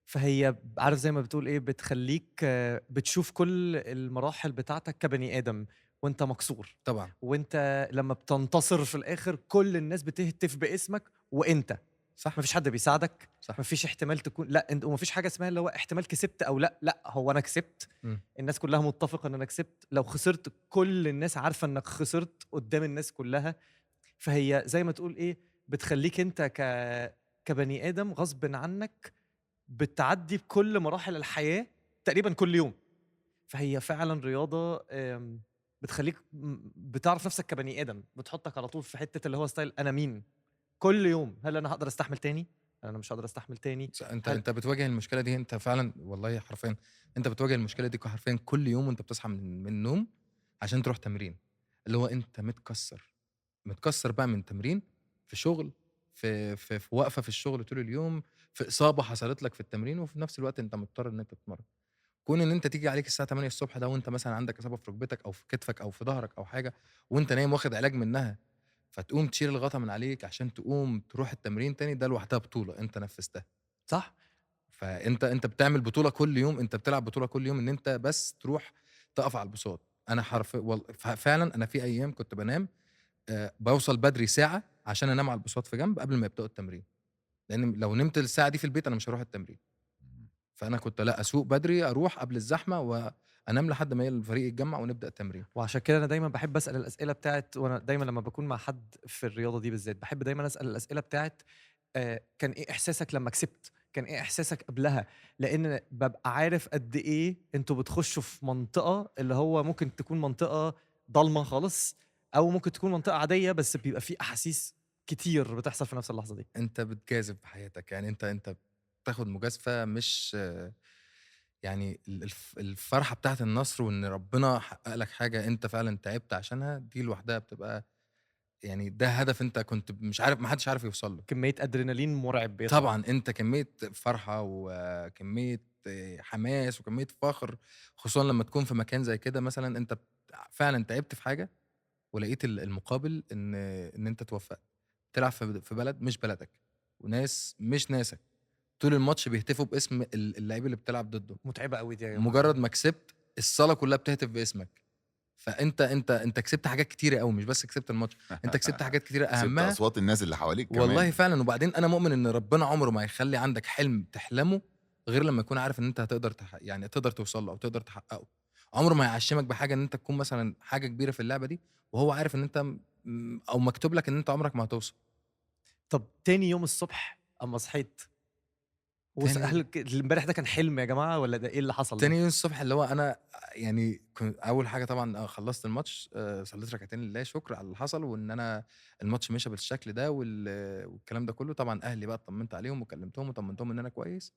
فهي عارف زي ما بتقول ايه، بتخليك بتشوف كل المراحل بتاعتك كبني ادم وانت مكسور، طبعا وانت لما بتنتصر في الاخر كل الناس بتهتف باسمك، وانت صح مفيش حد بيساعدك، صح مفيش احتمال تكون لا انت، ومفيش حاجه اسمها اللي هو احتمال كسبت او لا، لا هو انا كسبت. مم. الناس كلها متفقه ان انا كسبت، لو خسرت كل الناس عارفه انك خسرت قدام الناس كلها. فهي زي ما تقول ايه، بتخليك انت كبني ادم غصب عنك بتعدي بكل مراحل الحياه تقريبا كل يوم. فهي فعلا رياضه بتخليك بتعرف نفسك كبني ادم، بتحطك على طول في حته اللي هو ستايل انا مين كل يوم. هل انا هقدر استحمل تاني؟ هل انا مش هقدر استحمل تاني؟ انت هل انت بتواجه المشكله دي، انت فعلا والله حرفيا انت بتواجه المشكله دي حرفيا كل يوم وانت بتصحى من النوم عشان تروح تمرين، اللي هو انت متكسر بقى من تمرين، في شغل، في وقفه في الشغل طول اليوم، في اصابه حصلت لك في التمرين، وفي نفس الوقت انت مضطر ان انت تتمرن. كون ان انت تيجي عليك الساعه 8 الصبح ده وانت مثلا عندك اصابه في ركبتك او في كتفك او في ظهرك او حاجه، وانت نايم واخد علاج منها، فتقوم تشيل الغطا من عليك عشان تقوم تروح التمرين تاني، ده لوحدها بطوله انت نفذتها. صح؟ فانت بتعمل بطوله كل يوم، انت بتلعب بطوله كل يوم ان انت بس تروح تقف على البساط. انا فعلا انا في ايام كنت بنام باوصل بدري ساعه عشان انام على البساط في جنب قبل ما يبداوا التمرين، لان لو نمت الساعه دي في البيت انا مش هروح التمرين. فانا كنت لا اسوق بدري اروح قبل الزحمه وانام لحد ما الفريق يتجمع ونبدا التمرين. وعشان كده انا دايما بحب اسال الاسئله بتاعت، وانا دايما لما بكون مع حد في الرياضه دي بالذات بحب دايما اسال الاسئله بتاعت كان ايه احساسك لما كسبت؟ كان ايه احساسك قبلها؟ لان ببقى عارف قد ايه انتوا بتخشوا في منطقه اللي هو ممكن تكون منطقه ضلمه خالص، او ممكن تكون منطقه عاديه بس بيبقى في احاسيس كتير بتحصل في نفس اللحظه دي. انت بتجازف بحياتك، يعني انت بتاخد مجازفه، مش يعني الفرحه بتاعت النصر وان ربنا حقق لك حاجه انت فعلا تعبت عشانها، دي لوحدها بتبقى يعني ده هدف انت كنت مش عارف، ما حدش عارف يوصل له. كميه ادرينالين مرعب بيطلع. طبعا انت كميه فرحه وكميه حماس وكميه فخر، خصوصا لما تكون في مكان زي كده مثلا انت فعلا تعبت في حاجه ولقيت المقابل ان انت توفقت تلعب في بلد مش بلدك وناس مش ناسك، طول الماتش بيهتفوا باسم اللعيب اللي بتلعب ضده، متعبه قوي دي يا جماعه. مجرد ما كسبت الصاله كلها بتهتف باسمك. فانت كسبت حاجات كتيره قوي، مش بس كسبت الماتش، انت كسبت حاجات كتيره كسبت اهمها اصوات الناس اللي حواليك كمان. والله فعلا. وبعدين انا مؤمن ان ربنا عمره ما يخلي عندك حلم تحلمه غير لما يكون عارف ان انت هتقدر يعني تقدر توصل له او تقدر تحققه. عمره ما يعشمك بحاجه ان انت تكون مثلا حاجه كبيره في اللعبه دي وهو عارف ان انت او مكتوب لك ان انت عمرك ما هتوصل. طب تاني يوم الصبح اما صحيت تاني امبارح ده كان حلم يا جماعه ولا ده ايه اللي حصل تاني ده؟ يوم الصبح اللي هو انا يعني كنت اول حاجه طبعا خلصت الماتش، صليت ركعتين لله شكر على اللي حصل وان انا الماتش مشى بالشكل ده والكلام ده كله. طبعا اهلي بقى اطمنت عليهم وكلمتهم وطمنتهم ان انا كويس،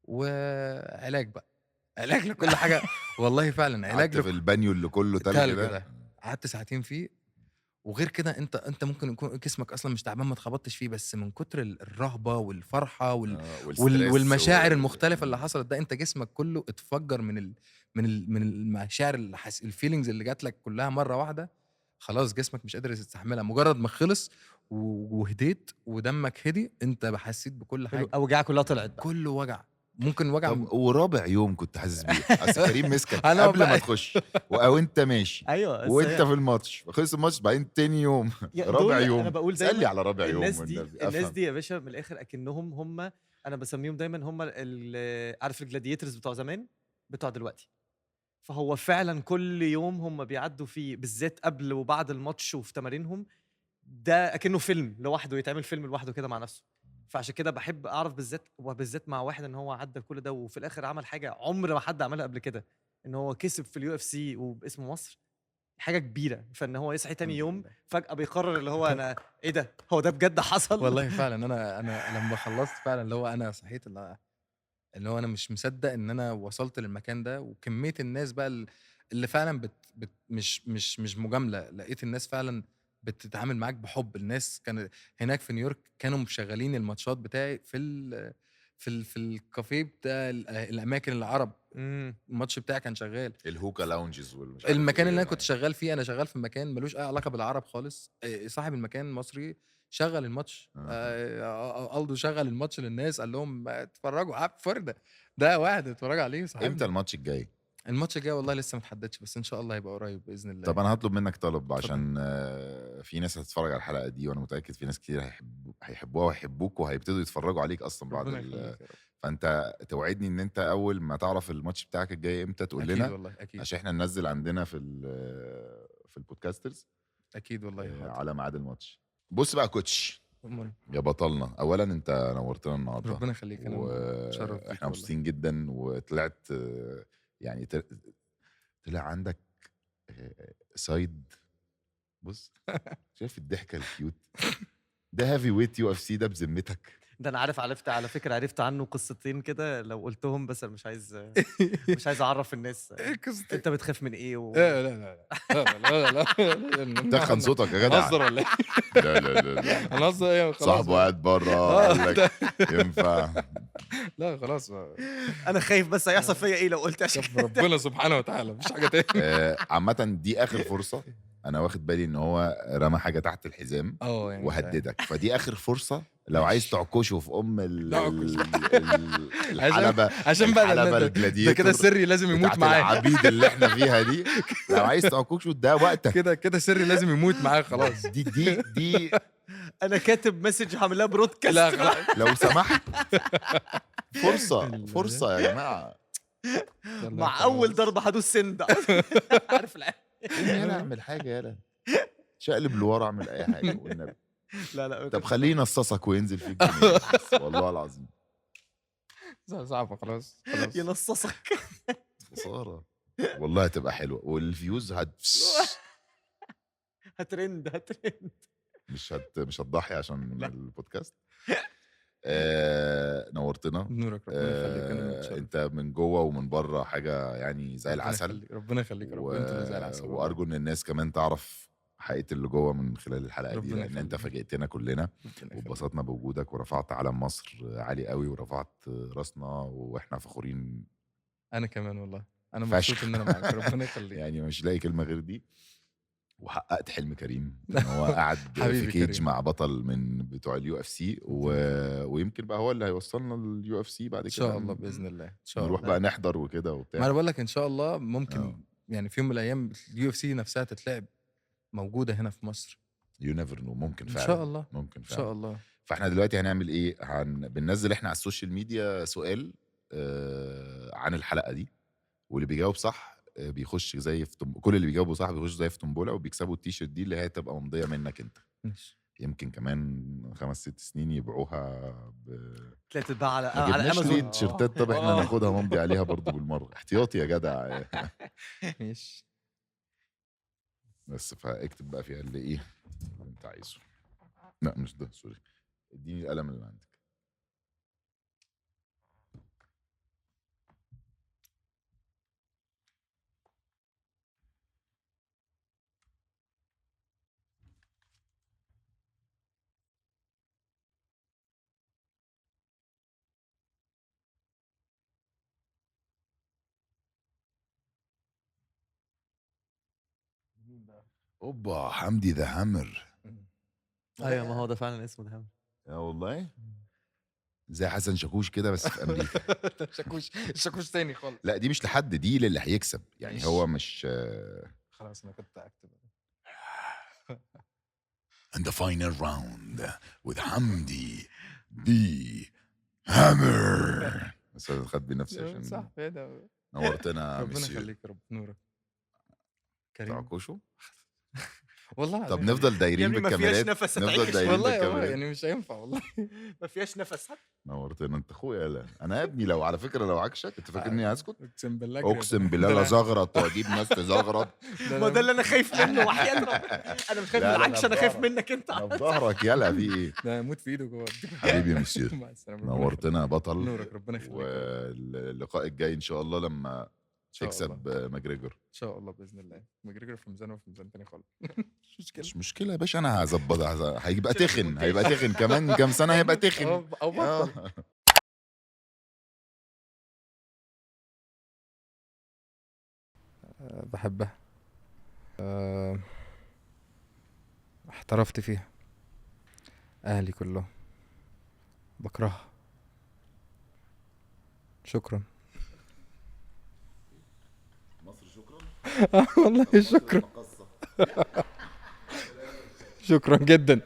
وعلاج بقى علاج لكل حاجه والله فعلا علاج قعدت في البانيو اللي كله تلج تلج ده. ده قعدت ساعتين فيه. وغير كده انت ممكن يكون جسمك اصلا مش تعبان ما اتخبطتش فيه، بس من كتر الرهبه والفرحه والستريس والمشاعر المختلفه اللي حصلت ده، انت جسمك كله اتفجر من المشاعر الفيلينجز اللي جات لك كلها مره واحده. خلاص جسمك مش قادر يستحملها، مجرد ما خلص وهديت ودمك هدي انت حسيت بكل حاجه، الاوجاع كلها طلعت بقى. كله وجع. ممكن وجع طب ورابع يوم كنت حاسس بيه؟ اصل كريم مسكك انا قبل ما بقى تخش او انت ماشي ايوه وانت في الماتش خلص الماتش بعدين تاني يوم رابع يوم. انا بقول اسالني دايما على رابع يوم الناس دي والنبي الناس افهم. دي يا باشا من الاخر اكنهم هم، انا بسميهم دايما هم عارف الجلاديترز بتوع زمان بتوع دلوقتي. فهو فعلا كل يوم هم بيعدوا فيه بالذات قبل وبعد الماتش وفي تمارينهم، ده اكنه فيلم لوحده، يتعمل فيلم لوحده كده مع نفسه. فعشان كده بحب اعرف بالذات وبالذات مع واحد ان هو عدى كل ده وفي الاخر عمل حاجه عمر ما حد عملها قبل كده، ان هو كسب في اليو اف سي وباسم مصر، حاجه كبيره. فان هو يصحي تاني الحمد يوم لله. فجاه بيقرر اللي هو انا ايه ده، هو ده بجد حصل. والله فعلا انا لما خلصت فعلا اللي هو انا صحيت اللي هو انا مش مصدق ان انا وصلت للمكان ده، وكميه الناس بقى اللي فعلا مش مجامله، لقيت الناس فعلا بتتعامل معاك بحب. الناس كان هناك في نيويورك كانوا مشغلين الماتشات بتاعي في الكافيه بتاع الاماكن العرب، امم الماتش بتاعي كان شغال. الهوكا لاونجز والمش عارف المكان ايه اللي انا كنت شغال فيه، انا شغال في مكان ملوش اي علاقه بالعرب خالص، صاحب المكان مصري شغل الماتش الدو شغل الماتش للناس، قال لهم اتفرجوا عب فرده، ده واحد اتفرج عليه صاحبنا. امتى الماتش الجاي؟ الماتش الجاي والله لسه ما اتحددش، بس ان شاء الله هيبقى قريب باذن الله. طب انا هطلب منك طلب اتفضل. عشان في ناس هتتفرج على الحلقه دي، وانا متاكد في ناس كتير هيحبوها ويحبوك وهيبتدوا يتفرجوا عليك اصلا بعد ربنا يخليك يا رب. فانت توعدني ان انت اول ما تعرف الماتش بتاعك الجاي امتى تقول اكيد لنا، والله اكيد عشان احنا ننزل عندنا في البودكاسترز اكيد والله حاضر. على ميعاد الماتش. بص بقى كوتش أمال. يا بطلنا، اولا انت نورتنا النهارده، ربنا يخليك، انا متشرف بيك واحنا والله. مبسوطين جدا، وطلعت يعني طلع عندك سايد. بص شايف الضحكه الكيوت ده، هافي ويت يو اف سي ده بذمتك. ده انا عرفت على فكره، عرفت عنه قصتين كده لو قلتهم، بس انا مش عايز اعرف الناس ايه قصة انت بتخاف من ايه لا لا لا لا لا لا تخن صوتك يا جدع. هنهزر ولا ايه؟ لا لا لا لا هنهزر ايه؟ خلاص صاحبه بقى. قاعد بره قال لك ينفع. لا خلاص بقى. انا خايف بس هيحصل فيا ايه لو قلت عشان شوف ربنا سبحانه وتعالى مفيش حاجه تاني. عامة دي آخر فرصة، أنا واخد بالي إن هو رمى حاجة تحت الحزام يعني وهددك، فدي آخر فرصة لو عايز تعكشه في أم عشان الحلبة بقى الحلبة ده الجلاديتور كده سري لازم يموت بتاعت معاه. العبيد اللي احنا فيها دي، لو عايز تعكشه ده وقتك. كده سري لازم يموت معاه خلاص. دي انا كاتب مسج هعملها برودكاست. لا خلاص لو سمحت فرصة يا جماعة. مع اول ضربه هدوس سند. عارف العيال. يلا اعمل حاجة، يلا شقلب لورا، اعمل أي حاجة والنبي. لا طب خليه ينصصك وينزل فيك جنيه بس، والله العظيم صعبه خلاص ينصصك. خسارة والله هتبقى حلوة، والفيوز هترند. مش هتضحي عشان لا. البودكاست. نورتنا. نورك ربنا يخليك. انا متشرف. انت من جوه ومن بره حاجة يعني زي ربنا العسل. يخليك. ربنا يخليك يا رب. انت اللي زي العسل والله. وارجو ان الناس كمان تعرف حقيقة اللي جوه من خلال الحلقة دي، ربنا لان انت يخليك. فاجئتنا كلنا ربنا يخليك. واتبسطنا بوجودك، ورفعت علم مصر عالي قوي، ورفعت راسنا واحنا فخورين. انا كمان والله انا فشخ. مبسوط ان انا معاك. ربنا يخليك. يعني مش لاقي كلمة غير دي. وحققت حلم كريم ان هو قاعد في حبيبي كيج كريم. مع بطل من بتوع اليو اف سي، ويمكن بقى هو اللي هيوصلنا لليو اف سي بعد ان كده. شاء الله باذن الله. ان شاء نروح الله بقى نحضر وكده ما وبتاع. انا بقول لك ان شاء الله ممكن آه. يعني في يوم من الايام اليو اف سي نفسها تتلعب موجوده هنا في مصر يو نيفر نو، ممكن ان فعلا. شاء الله. ممكن ان فعلا. شاء الله. فاحنا دلوقتي هنعمل ايه؟ بننزل احنا على السوشيال ميديا سؤال عن الحلقه دي، واللي بيجاوب صح بيخش زي في كل اللي بيجاوبوا صح بيخش زي في طنبوله، وبيكسبوا التيشيرت دي اللي هي تبقى ممضيه منك انت. ماشي. يمكن كمان 5-6 سنين يبيعوها تلاقي تتباع على ما جبناش ليه امازون. تيشيرتات؟ طب احنا ناخدها ممضي عليها برضو بالمره، احتياطي يا جدع. ماشي. بس فاكتب بقى فيها اللي ايه اللي انت عايزه. لا مش ده، سوري، اديني القلم اللي عندك. اوبا، حمدي ذا هامر. ايوه ما هو ده فعلا اسمه ده. يا والله زي حسن شاكوش كده بس في امريكا. شاكوش تاني خالص. لا دي مش لحد، دي للي هيكسب يعني. ماشي. هو مش خلاص انا كنت اكتب. And the final round with Hamdi the Hammer. بس أنا خد بنفسي عشان صح كده. نورتنا. ربنا مسيو يخليك يا رب. نورك كريم تعكشوا. والله طب العظيم. نفضل دايرين يعني ما فيهاش بالكاميرات، نفس نفضل هتعيش. دايرين والله بالكاميرات. يعني مش هينفع والله. ما فيهاش نفس. نورتنا انت اخويا. لا انا يا ابني لو على فكره لو عكشك انت فاكرني هسكت؟ اقسم بالله اقسم بالله لا زغرط واجيب ناس تزغرط. ما ده اللي انا خايف منه وحياة ربنا. انا مش خايف لا، من لا، العكس، أنا انا خايف بظهرك. منك انت. انا في ظهرك يلا، في ايه؟ ده اموت في ايده جوه. حبيبي يا مسيو، مع السلامه. ربنا نورتنا يا بطل. نورك ربنا يخليك. واللقاء الجاي ان شاء الله لما إن شاء الله. تكسب ماجريجور. ان شاء الله باذن الله. ماجريجور في ميزان وفي ميزان تاني خالص. مش مشكله. مش مشكله يا باشا، انا هظبطها. هيبقى تخن، هيبقى تخن كمان كام سنه هيبقى تخن. او بطل. بحبها. احترفت فيها. اهلي كلهم بكرهها. شكرا. مصر شكرا. والله شكرا. شكرا جدا.